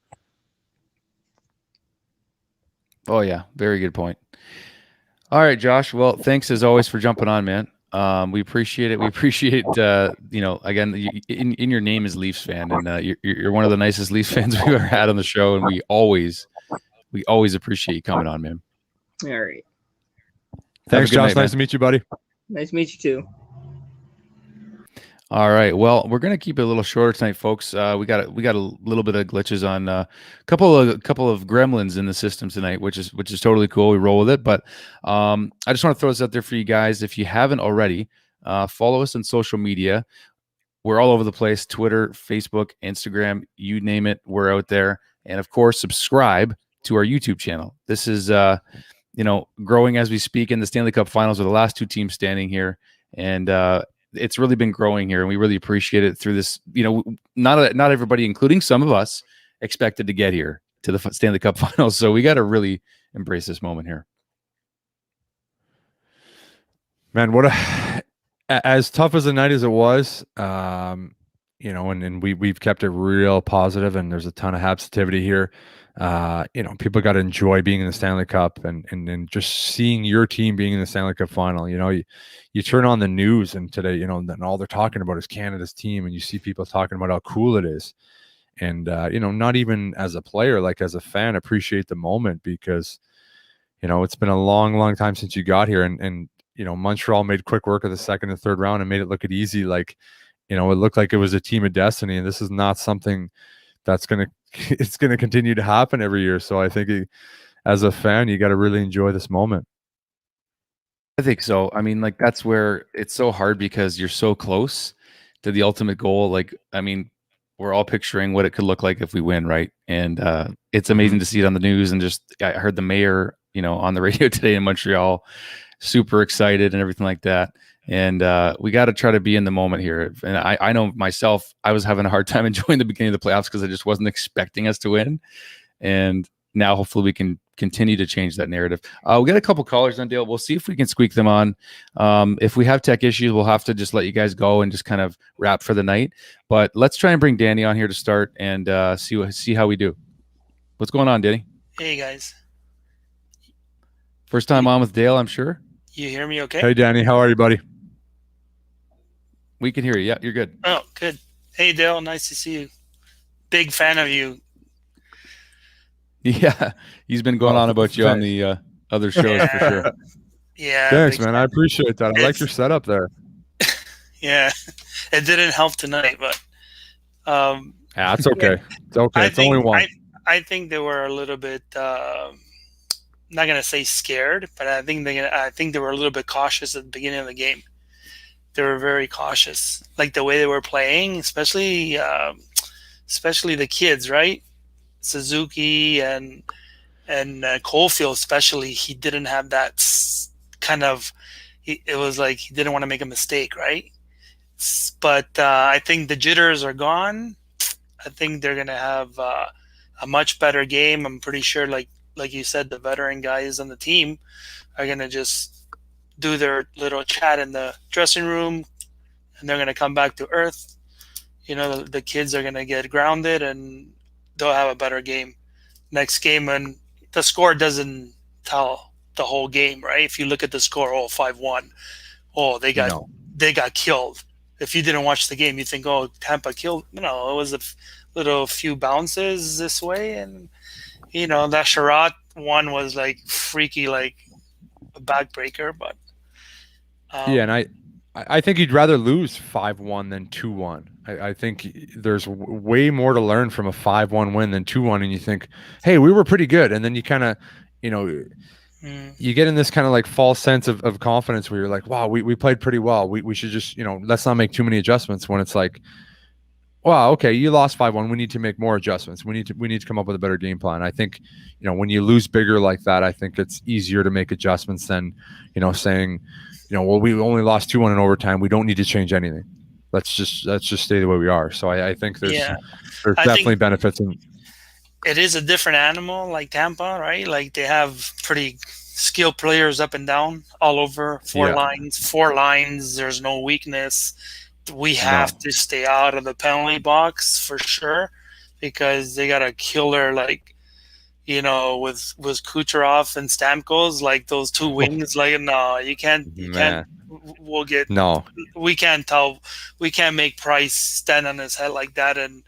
Oh yeah, very good point. All right, Josh. Well, thanks as always for jumping on, man. We appreciate it. We appreciate, you know, again, in your name is Leafs fan, and you're one of the nicest Leafs fans we've ever had on the show, and we always appreciate you coming on, man. All right. Thanks, Josh. Night, nice to meet you, buddy. Nice to meet you too. All right. Well, we're gonna keep it a little shorter tonight, folks. We got a little bit of glitches on a couple of gremlins in the system tonight, which is totally cool. We roll with it. But I just want to throw this out there for you guys. If you haven't already, follow us on social media. We're all over the place: Twitter, Facebook, Instagram, you name it. We're out there. And of course, subscribe to our YouTube channel. This is you know, growing as we speak. In the Stanley Cup Finals are the last 2 teams standing here, and it's really been growing here, and we really appreciate it through this. You know, not everybody, including some of us, expected to get here to the Stanley Cup Finals, so we got to really embrace this moment here. Man, what as tough as the night as it was, you know, and we've kept it real positive, and there's a ton of Habs here. You know, people got to enjoy being in the Stanley Cup and just seeing your team being in the Stanley Cup final. You know, you turn on the news and today, you know, and all they're talking about is Canada's team, and you see people talking about how cool it is. And, you know, not even as a player, like as a fan, appreciate the moment because, you know, it's been a long, long time since you got here. And you know, Montreal made quick work of the second and third round and made it look easy. Like, you know, it looked like it was a team of destiny, and this is not something that's it's going to continue to happen every year. So I think as a fan, you got to really enjoy this moment. I think so. I mean, like, that's where it's so hard because you're so close to the ultimate goal. Like, I mean, we're all picturing what it could look like if we win, right? And it's amazing to see it on the news. And just, I heard the mayor, you know, on the radio today in Montreal, super excited and everything like that. And we got to try to be in the moment here. And I know myself, I was having a hard time enjoying the beginning of the playoffs because I just wasn't expecting us to win. And now hopefully we can continue to change that narrative. We got a couple callers on, Dale. We'll see if we can squeak them on. If we have tech issues, we'll have to just let you guys go and just kind of wrap for the night. But let's try and bring Danny on here to start and see how we do. What's going on, Danny? Hey, guys. First time on with Dale, I'm sure. You hear me okay? Hey, Danny. How are you, buddy? We can hear you. Yeah, you're good. Oh, good. Hey, Dale. Nice to see you. Big fan of you. Yeah, he's been going on about you on the other shows for sure. Yeah. Thanks, man. I appreciate that. I like your setup there. Yeah. It didn't help tonight, but yeah, it's okay. It's okay. It's only one. I think they were a little bit not gonna say scared, but I think they were a little bit cautious at the beginning of the game. They were very cautious, like the way they were playing, especially the kids, right? Suzuki and Caulfield, especially. He didn't have that kind of. It was like he didn't want to make a mistake, right? But I think the jitters are gone. I think they're gonna have a much better game. I'm pretty sure, like you said, the veteran guys on the team are gonna just do their little chat in the dressing room, and they're gonna come back to earth. You know, the kids are gonna get grounded, and they'll have a better game next game. And the score doesn't tell the whole game, right? If you look at the score, 5-1, they got killed. If you didn't watch the game, you think, Tampa killed. No, it was a few bounces this way, and that Sherratt one was like freaky, like a backbreaker. But and I think you'd rather lose 5-1 than 2-1. I think there's way more to learn from a 5-1 win than 2-1, and you think, hey, we were pretty good, and then you kind of, you get in this kind of like false sense of confidence where you're like, wow, we played pretty well. We should just, let's not make too many adjustments, when it's like, wow, okay, you lost 5-1. We need to make more adjustments. We need to come up with a better game plan. I think, when you lose bigger like that, I think it's easier to make adjustments than, saying, well, we only lost 2-1 in overtime. We don't need to change anything. Let's just stay the way we are. So I think there's definitely benefits in. It is a different animal, like Tampa, right? Like they have pretty skilled players up and down all over, four lines. There's no weakness. We have to stay out of the penalty box for sure, because they got a killer, like, with Kucherov and Stamkos, like those two wings. Like, no, you can't. We can't tell. We can't make Price stand on his head like that, and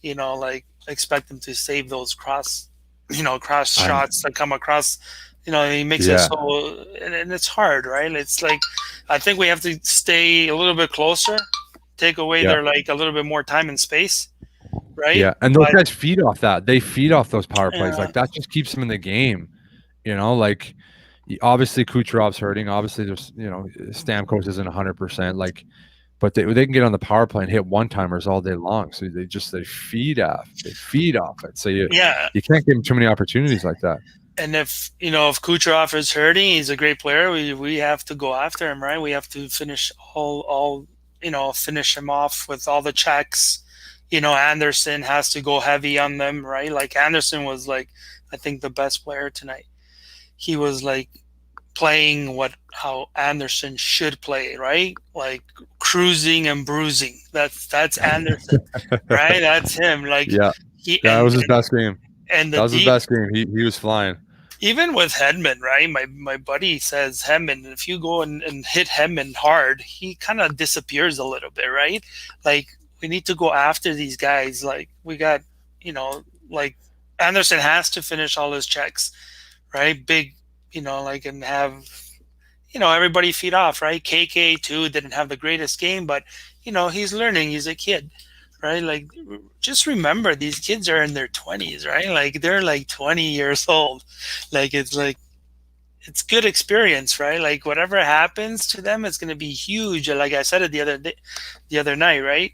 like expect him to save those cross shots that come across. He makes it so, and it's hard, right? It's like, I think we have to stay a little bit closer, take away their like a little bit more time and space, right? Yeah, and those guys feed off that. They feed off those power plays. Like that just keeps them in the game. Like obviously Kucherov's hurting. Obviously there's Stamkos isn't 100%. Like, but they can get on the power play and hit one-timers all day long. So they feed off. They feed off it. So you can't give them too many opportunities like that. And if Kucherov is hurting, he's a great player. We have to go after him, right? We have to finish finish him off with all the checks. Anderson has to go heavy on them, right? Like Anderson was like, I think, the best player tonight. He was like playing how Anderson should play, right? Like cruising and bruising. That's Anderson, right? That's him. Like that was his best game. And that was his best game. He was flying. Even with Hedman, right? My buddy says Hedman, if you go and hit Hedman hard, he kind of disappears a little bit, right? Like, we need to go after these guys. Like, we got, like Anderson has to finish all his checks, right? Big, and have, everybody feed off, right? KK too didn't have the greatest game, but, he's learning. He's a kid, right? Like, just remember, these kids are in their 20s, right? Like, they're like 20 years old. Like, it's good experience, right? Like, whatever happens to them, it's going to be huge. Like I said it the other night, right?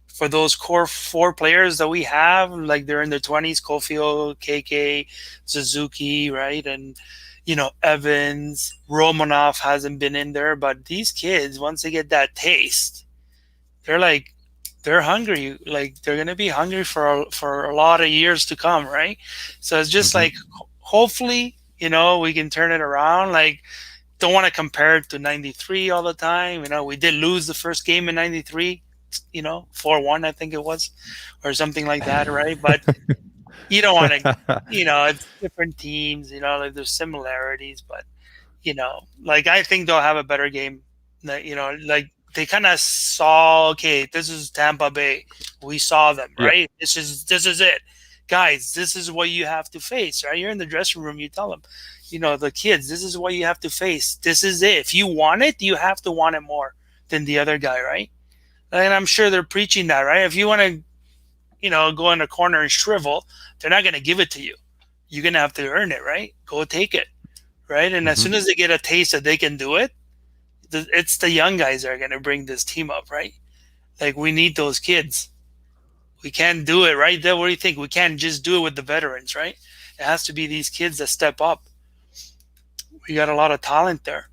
For those core 4 players that we have, like, they're in their 20s, Caulfield, KK, Suzuki, right? And, Evans, Romanov hasn't been in there, but these kids, once they get that taste, they're hungry. Like, they're going to be hungry for a lot of years to come, right? So it's just like, hopefully, we can turn it around. Like, don't want to compare it to 93 all the time. We did lose the first game in 93, 4-1, I think it was, or something like that, right? But you don't want to, it's different teams, like there's similarities, but, like, I think they'll have a better game. Like, they kind of saw, okay, this is Tampa Bay. We saw them, right? This is it. Guys, this is what you have to face, right? You're in the dressing room, you tell them, the kids, this is what you have to face. This is it. If you want it, you have to want it more than the other guy, right? And I'm sure they're preaching that, right? If you want to, go in a corner and shrivel, they're not going to give it to you. You're going to have to earn it, right? Go take it, right? And as soon as they get a taste that they can do it, it's the young guys that are going to bring this team up, right? Like, we need those kids. We can't do it, right? What do you think? We can't just do it with the veterans, right? It has to be these kids that step up. We got a lot of talent there.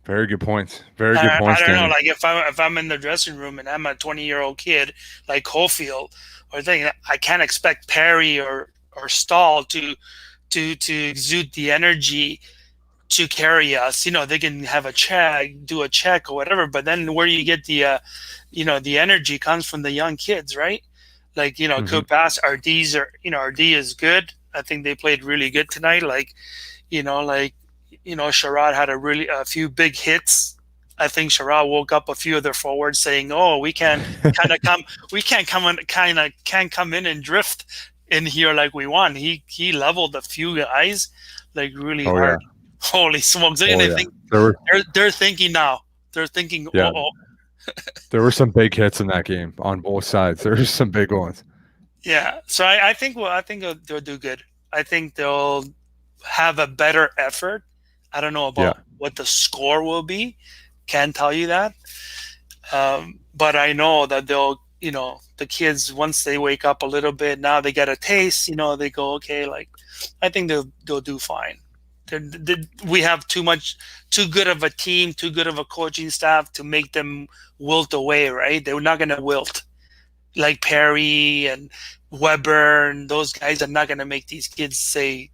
Very good points. Very good points. I don't know. Like, if I'm in the dressing room and I'm a 20-year-old kid like Caulfield or thing, I can't expect Perry or Stahl to exude the energy to carry us. They can have do a check or whatever, but then where do you get the the energy comes from the young kids, right? Like, could pass. RD is good. I think they played really good tonight. Sherrod had a few big hits. I think Sherrod woke up a few of their forwards saying, "Oh, we can't come in and drift in here like we want." He leveled a few guys like really hard. Yeah. Holy smokes! They're thinking now. They're thinking, Yeah. oh. There were some big hits in that game on both sides. There were some big ones. Yeah. So I think they'll do good. I think they'll have a better effort. I don't know about what the score will be. Can't tell you that. But I know that they'll, the kids, once they wake up a little bit, now they get a taste, they go, okay, like, I think they'll do fine. We have too good of a team, too good of a coaching staff to make them wilt away, right? They're not going to wilt. Like Perry and Weber and those guys are not going to make these kids say,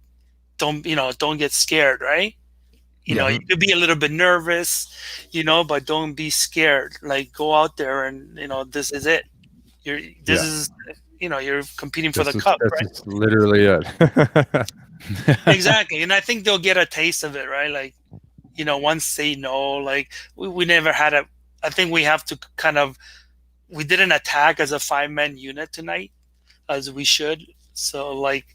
don't get scared, right? You could be a little bit nervous, but don't be scared. Like, go out there and, this is it. You're competing for the cup, right? That's literally it. Exactly. And I think they'll get a taste of it, right? Like, once they know, like, we never had I think we have to we didn't attack as a 5-man unit tonight as we should. So, like,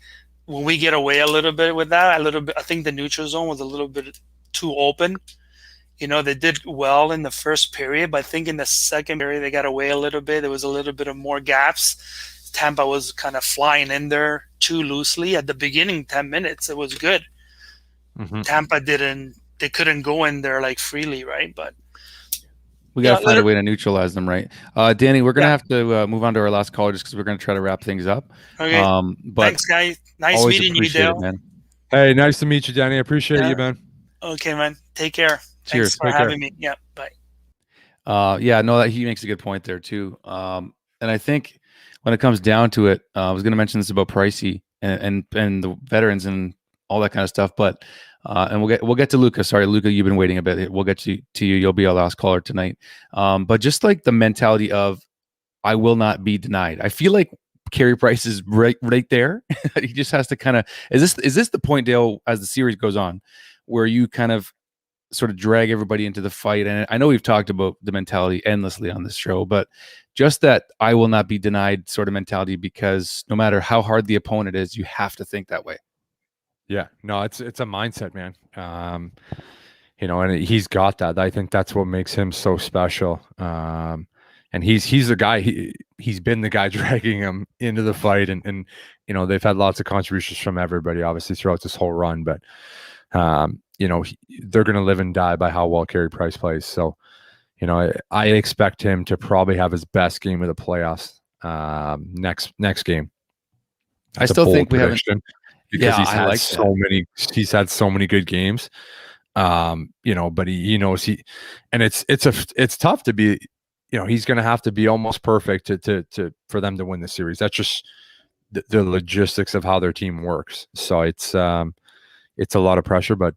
when we get away a little bit with that, I think the neutral zone was a little bit too open. They did well in the first period, but I think in the second period they got away a little bit. There was a little bit of more gaps. Tampa was kind of flying in there too loosely at the beginning 10 minutes. It was good. Mm-hmm. Tampa they couldn't go in there like freely, right? But we got to find a way to neutralize them, right? Danny, we're going to have to move on to our last call just because we're going to try to wrap things up. Okay. But thanks, guys. Nice meeting you, Dale. Man. Hey, nice to meet you, Danny. I appreciate you, man. Okay, man. Take care. Cheers. Thanks for having me. Yeah, bye. That he makes a good point there too. And I think when it comes down to it, I was going to mention this about Pricey and the veterans and all that kind of stuff, but and we'll get to Luca. Sorry, Luca, you've been waiting a bit. We'll get to you. You'll be our last caller tonight. But just like the mentality of, I will not be denied. I feel like Carey Price is right there. He just has to kind of. Is this the point, Dale, as the series goes on, where you kind of sort of drag everybody into the fight? And I know we've talked about the mentality endlessly on this show, but just that I will not be denied sort of mentality, because no matter how hard the opponent is, you have to think that way. Yeah, no, it's a mindset, man. And he's got that. I think that's what makes him so special. And he's the guy. He's been the guy dragging him into the fight, and they've had lots of contributions from everybody, obviously, throughout this whole run. But they're going to live and die by how well Carey Price plays. So, I expect him to probably have his best game of the playoffs next game. I still think we haven't. Because he's had so many good games, but he knows it's tough to be, he's going to have to be almost perfect to for them to win the series. That's just the logistics of how their team works. So it's a lot of pressure, but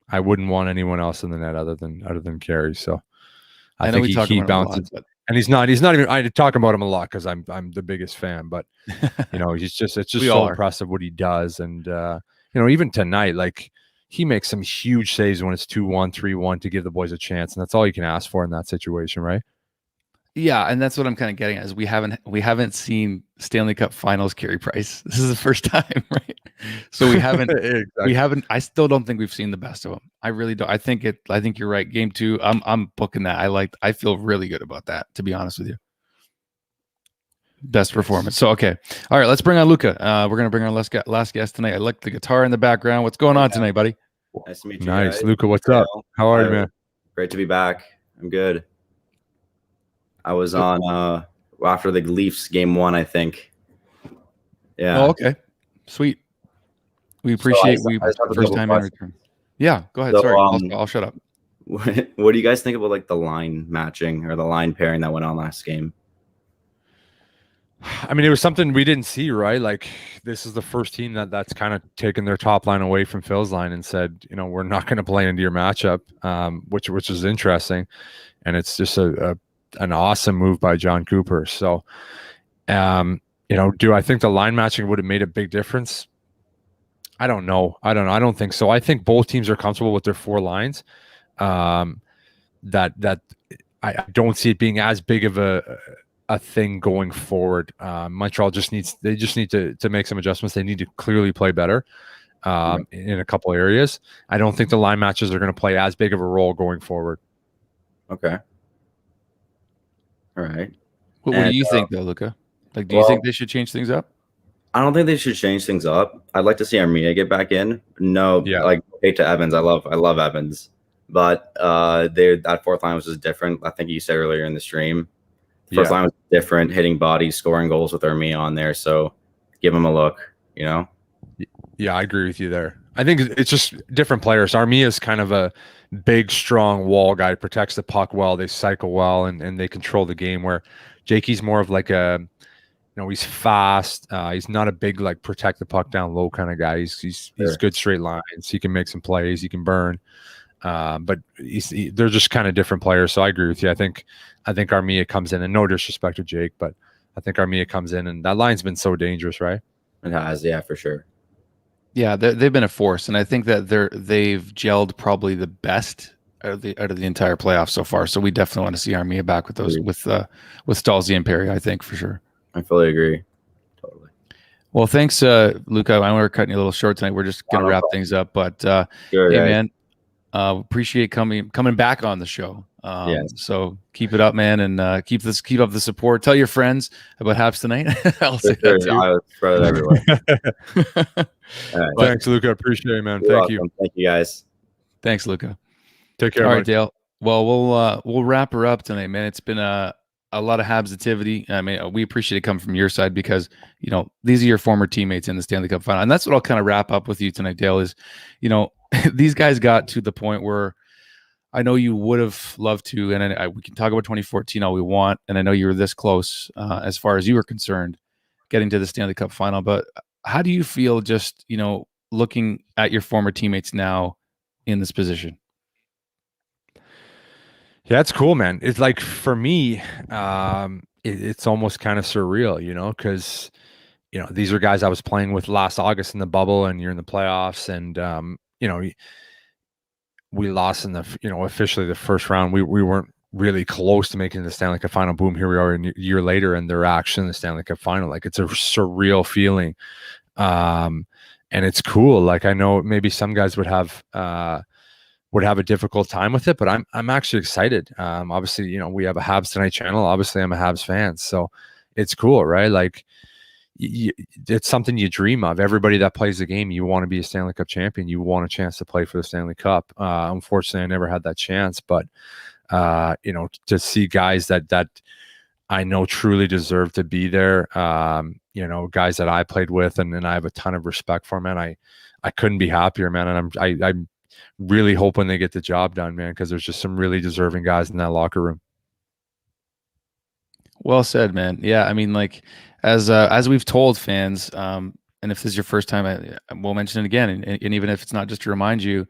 I wouldn't want anyone else in the net other than Carey. So I think he bounces. And he's not even, I talk about him a lot because I'm the biggest fan, but it's just so impressive what he does. And even tonight, like, he makes some huge saves when it's 2-1, 3-1 to give the boys a chance. And that's all you can ask for in that situation, right? Yeah, and that's what I'm kind of getting at, is we haven't seen Stanley Cup Finals Carey Price. This is the first time, right? So we haven't exactly. I still don't think we've seen the best of him. I really don't. I think you're right. Game 2, I'm booking that. I feel really good about that, to be honest with you. Best performance. So okay. All right, let's bring on Luca. We're gonna bring our last guest tonight. I like the guitar in the background. What's going on tonight, buddy? Nice to meet you. Nice. Guys. Luca, what's up? How are you, man? Great to be back. I'm good. I was on after the Leafs game 1, I think. Yeah. Oh, okay. Sweet. We appreciate first time in return. Yeah, go ahead. So, sorry, I'll shut up. What do you guys think about like the line matching or the line pairing that went on last game? I mean, it was something we didn't see, right? Like, this is the first team that's kind of taken their top line away from Phil's line and said, we're not going to play into your matchup, which is interesting. And it's just an awesome move by John Cooper. So, Do I think the line matching would have made a big difference? I don't know. I don't think so. I think both teams are comfortable with their 4 lines. That I don't see it being as big of a thing going forward. Montreal just need to make some adjustments. They need to clearly play better in a couple areas. I don't think the line matches are going to play as big of a role going forward. Okay. All right. What do you think, though, Luca? Like, do you think they should change things up? I don't think they should change things up. I'd like to see Armia get back in. No, like, hate to Evans. I love Evans, but that 4th line was just different. I think you said earlier in the stream, first line was different, hitting bodies, scoring goals with Armia on there. So give him a look. Yeah, I agree with you there. I think it's just different players. Armia is kind of a big, strong wall guy, protects the puck well, they cycle well, and they control the game, where Jakey's more of like he's fast. He's not a big, like, protect the puck down low kind of guy. He's good straight lines. He can make some plays. He can burn. But they're just kind of different players. So I agree with you. I think Armia comes in, and no disrespect to Jake, but I think Armia comes in, and that line's been so dangerous, right? It has, yeah, for sure. Yeah, they've been a force, and I think that they've gelled probably the best out of the entire playoff so far. So we definitely want to see Armia back with those with Stalzy and Perry. I think for sure. I fully agree. Totally. Well, thanks, Luca. I know we're cutting you a little short tonight. We're just gonna wrap things up, but sure, hey, man, appreciate coming back on the show. So keep it up, man, and keep up the support. Tell your friends about Habs tonight. I'll say that too. I'll spread it everywhere. All right. Thanks, Luca. Appreciate it, man. Thank you. Thank you, guys. Thanks, Luca. Take care. All right, Dale. Well, we'll wrap her up tonight, man. It's been a lot of Habs-itivity. I mean, we appreciate it coming from your side because, these are your former teammates in the Stanley Cup Final. And that's what I'll kind of wrap up with you tonight, Dale, is, these guys got to the point where I know you would have loved to, and we can talk about 2014 all we want, and I know you were this close as far as you were concerned, getting to the Stanley Cup Final. But how do you feel just, looking at your former teammates now in this position? Yeah, it's cool, man. It's like, for me, it's almost kind of surreal, because, these are guys I was playing with last August in the bubble, and you're in the playoffs, and, we lost in the, officially the first round. We weren't really close to making the Stanley Cup Final. Boom, here we are a year later, and they're actually in the Stanley Cup Final. Like, it's a surreal feeling. And it's cool. Like, I know maybe some guys would have a difficult time with it, but I'm actually excited. Obviously, we have a Habs Tonight channel. Obviously, I'm a Habs fan, so it's cool, right? Like, it's something you dream of. Everybody that plays the game, you want to be a Stanley Cup champion. You want a chance to play for the Stanley Cup. Unfortunately, I never had that chance, but to see guys that I know truly deserve to be there, guys that I played with, and I have a ton of respect for, man. I couldn't be happier, man. And I'm really hoping they get the job done, man, because there's just some really deserving guys in that locker room. Well said, man. Yeah, I mean, like, as we've told fans, and if this is your first time, we'll mention it again, and even if it's not, just to remind you,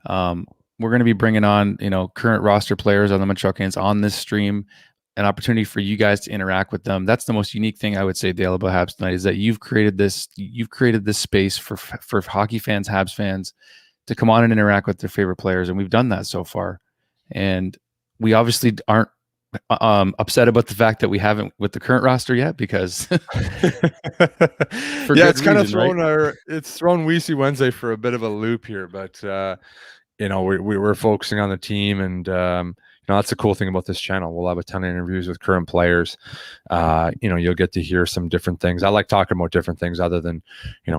we're going to be bringing on current roster players on the Montreal Canadiens on this stream, an opportunity for you guys to interact with them. That's the most unique thing I would say, Dale, about Habs Tonight, is that you've created this space for hockey fans, Habs fans, to come on and interact with their favorite players, and we've done that so far. And we obviously aren't upset about the fact that we haven't with the current roster yet, because it's kind of thrown it's thrown Weise Wednesday for a bit of a loop here, but we're focusing on the team, and that's the cool thing about this channel. We'll have a ton of interviews with current players. You'll get to hear some different things. I like talking about different things other than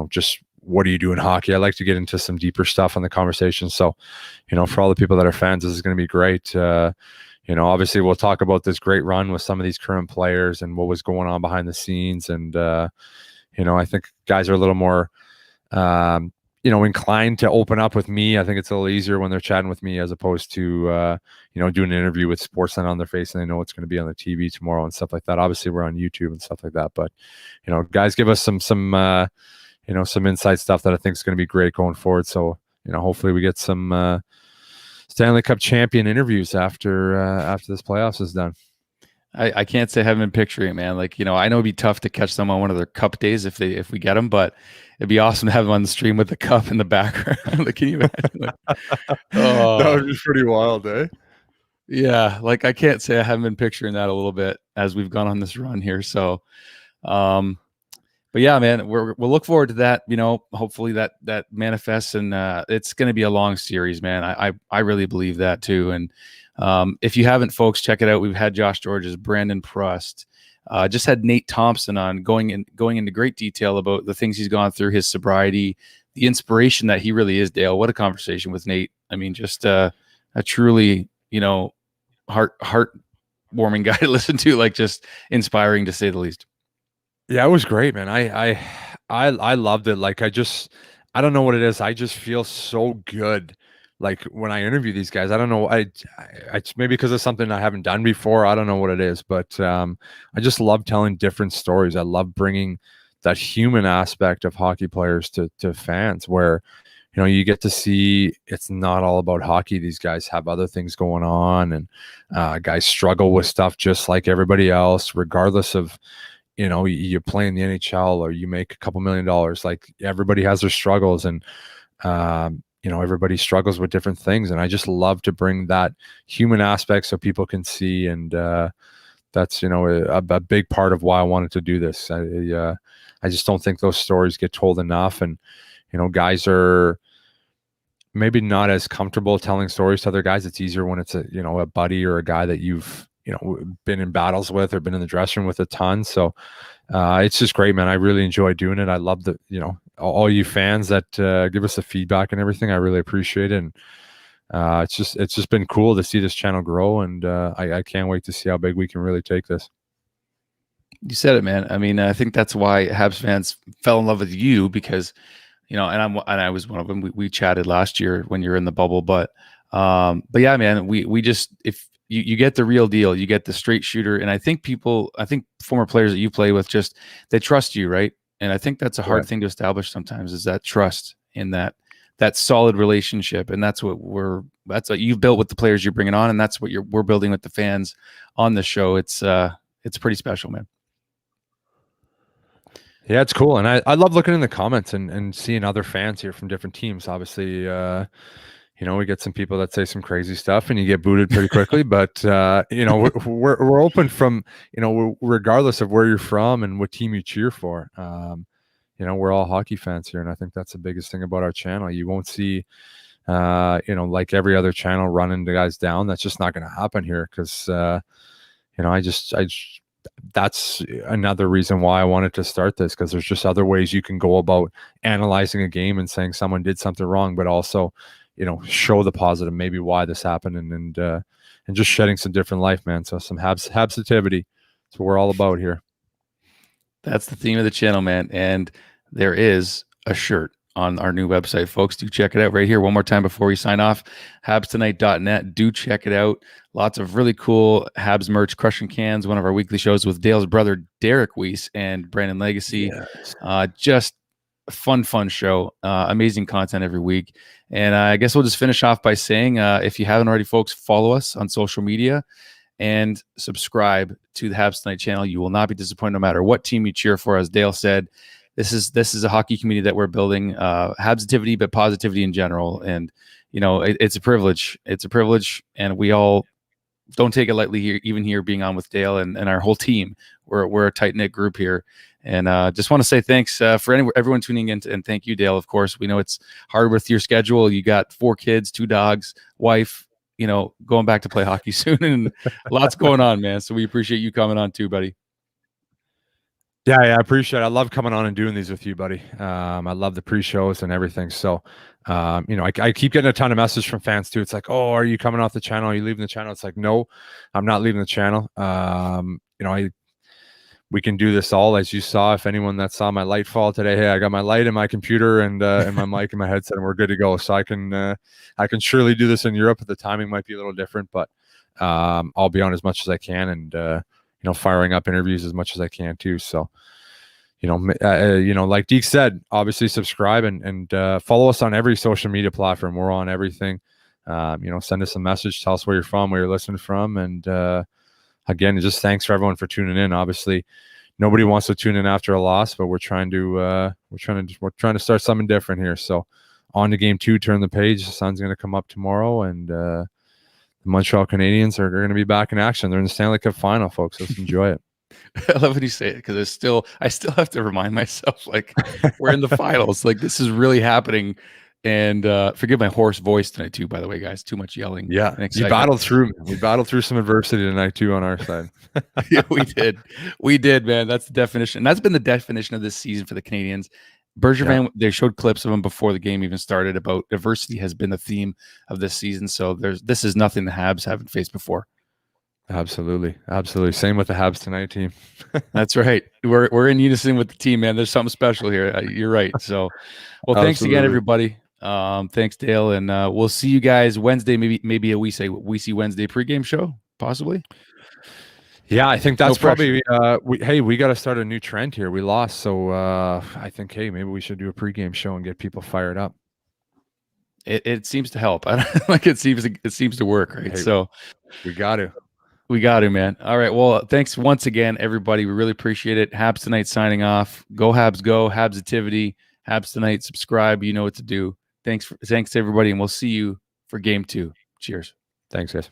just what do you do in hockey. I like to get into some deeper stuff on the conversation. So for all the people that are fans, this is going to be great. Obviously we'll talk about this great run with some of these current players and what was going on behind the scenes. And, I think guys are a little more, inclined to open up with me. I think it's a little easier when they're chatting with me as opposed to, doing an interview with Sportsnet on their face and they know it's going to be on the TV tomorrow and stuff like that. Obviously we're on YouTube and stuff like that, but, guys give us some inside stuff that I think is going to be great going forward. So, hopefully we get some, Stanley Cup champion interviews after this playoffs is done. I can't say I haven't been picturing it, man. Like, I know it'd be tough to catch them on one of their cup days if we get them, but it'd be awesome to have them on the stream with the cup in the background. Like, can you imagine? Like, That would be pretty wild, eh? Yeah, like I can't say I haven't been picturing that a little bit as we've gone on this run here. So, but yeah, man, we'll look forward to that. Hopefully that manifests, and it's going to be a long series, man. I really believe that too. And if you haven't, folks, check it out. We've had Josh Georges, Brandon Prust, just had Nate Thompson on, going into great detail about the things he's gone through, his sobriety, the inspiration that he really is. Dale, what a conversation with Nate. I mean, just a truly, heartwarming guy to listen to, like just inspiring to say the least. Yeah, it was great, man. I loved it. Like, I don't know what it is. I just feel so good. Like when I interview these guys, I don't know. I maybe because of something I haven't done before. I don't know what it is, but I just love telling different stories. I love bringing that human aspect of hockey players to fans, where you get to see it's not all about hockey. These guys have other things going on, and guys struggle with stuff just like everybody else, regardless of, you play in the NHL or you make a couple $1 million. Like, everybody has their struggles, and everybody struggles with different things. And I just love to bring that human aspect so people can see. And that's, a big part of why I wanted to do this. I just don't think those stories get told enough. And, guys are maybe not as comfortable telling stories to other guys. It's easier when it's a buddy or a guy that you've, been in battles with or been in the dressing room with a ton. So it's just great, man. I really enjoy doing it. I love the, all you fans that give us the feedback and everything. I really appreciate it. And it's just been cool to see this channel grow. And I can't wait to see how big we can really take this. You said it, man. I mean, I think that's why Habs fans fell in love with you, because, and I was one of them. We chatted last year when you were in the bubble, but yeah, man, we just, if you get the real deal, you get the straight shooter. And I think former players that you play with, just, they trust you, right? And I think that's a hard thing to establish sometimes, is that trust in that solid relationship. And that's what you've built with the players you're bringing on, and that's what we're building with the fans on the show. It's pretty special, man. Yeah, it's cool. And I love looking in the comments and seeing other fans here from different teams. Obviously, we get some people that say some crazy stuff and you get booted pretty quickly, but we're open from, regardless of where you're from and what team you cheer for. We're all hockey fans here. And I think that's the biggest thing about our channel. You won't see, like every other channel, running the guys down. That's just not going to happen here. Cause, that's another reason why I wanted to start this, because there's just other ways you can go about analyzing a game and saying someone did something wrong, but also, show the positive, maybe why this happened, and just shedding some different life, man. So some habsitivity. That's what we're all about here. That's the theme of the channel, man. And there is a shirt on our new website, folks. Do check it out right here one more time before we sign off. HabsTonight.net. Do check it out. Lots of really cool Habs merch. Crushing Cans, one of our weekly shows with Dale's brother, Derek Weise, and Brandon Legacy. Yes. Just a fun show. Amazing content every week. And I guess we'll just finish off by saying, if you haven't already, folks, follow us on social media and subscribe to the Habs Tonight channel. You will not be disappointed no matter what team you cheer for. As Dale said, this is a hockey community that we're building, Habsitivity, but positivity in general. And, it's a privilege. It's a privilege. And we all don't take it lightly here, even here being on with Dale and our whole team. We're a tight-knit group here. And just want to say thanks for everyone tuning in, and thank you, Dale. Of course, we know it's hard with your schedule. You got 4 kids, 2 dogs, wife, going back to play hockey soon, and lots going on, man. So we appreciate you coming on too, buddy. Yeah, I appreciate it. I love coming on and doing these with you, buddy. I love the pre-shows and everything. So, I keep getting a ton of messages from fans too. It's like, oh, are you coming off the channel? Are you leaving the channel? It's like, no, I'm not leaving the channel. We can do this all, as you saw. If anyone that saw my light fall today, hey, I got my light and my computer and my mic and my headset, and we're good to go. So I can surely do this in Europe. The timing might be a little different, but I'll be on as much as I can, and firing up interviews as much as I can too. So, like Deke said, obviously subscribe and follow us on every social media platform. We're on everything. Send us a message, tell us where you're from, where you're listening from, and again, just thanks for everyone for tuning in. Obviously, nobody wants to tune in after a loss, but we're trying to start something different here. So on to game 2, turn the page. The sun's going to come up tomorrow, and the Montreal Canadiens are going to be back in action. They're in the Stanley Cup Final, folks. Let's enjoy it. I love when you say it, because I still have to remind myself, like, we're in the finals. Like, this is really happening. And forgive my hoarse voice tonight too, by the way, guys. Too much yelling. Yeah, you battled through. We battled through some adversity tonight too on our side. Yeah, we did, man. That's the definition. That's been the definition of this season for the Canadiens. Bergevin, they showed clips of him before the game even started about adversity has been the theme of this season. So this is nothing the Habs haven't faced before. Absolutely. Same with the Habs tonight team. That's right. We're in unison with the team, man. There's something special here. You're right. So, well, thanks again, everybody. Thanks, Dale, and we'll see you guys Wednesday. Maybe we see Wednesday pregame show, possibly. Yeah, I think that's probably. We got to start a new trend here. We lost, so I think maybe we should do a pregame show and get people fired up. It seems to help. I don't like it seems to work, right? Hey, so we got to. We got to, man. All right. Well, thanks once again, everybody. We really appreciate it. Habs tonight signing off. Go Habs, go Habs-ativity. Habs tonight. Subscribe. You know what to do. Thanks to everybody, and we'll see you for game 2. Cheers. Thanks, guys.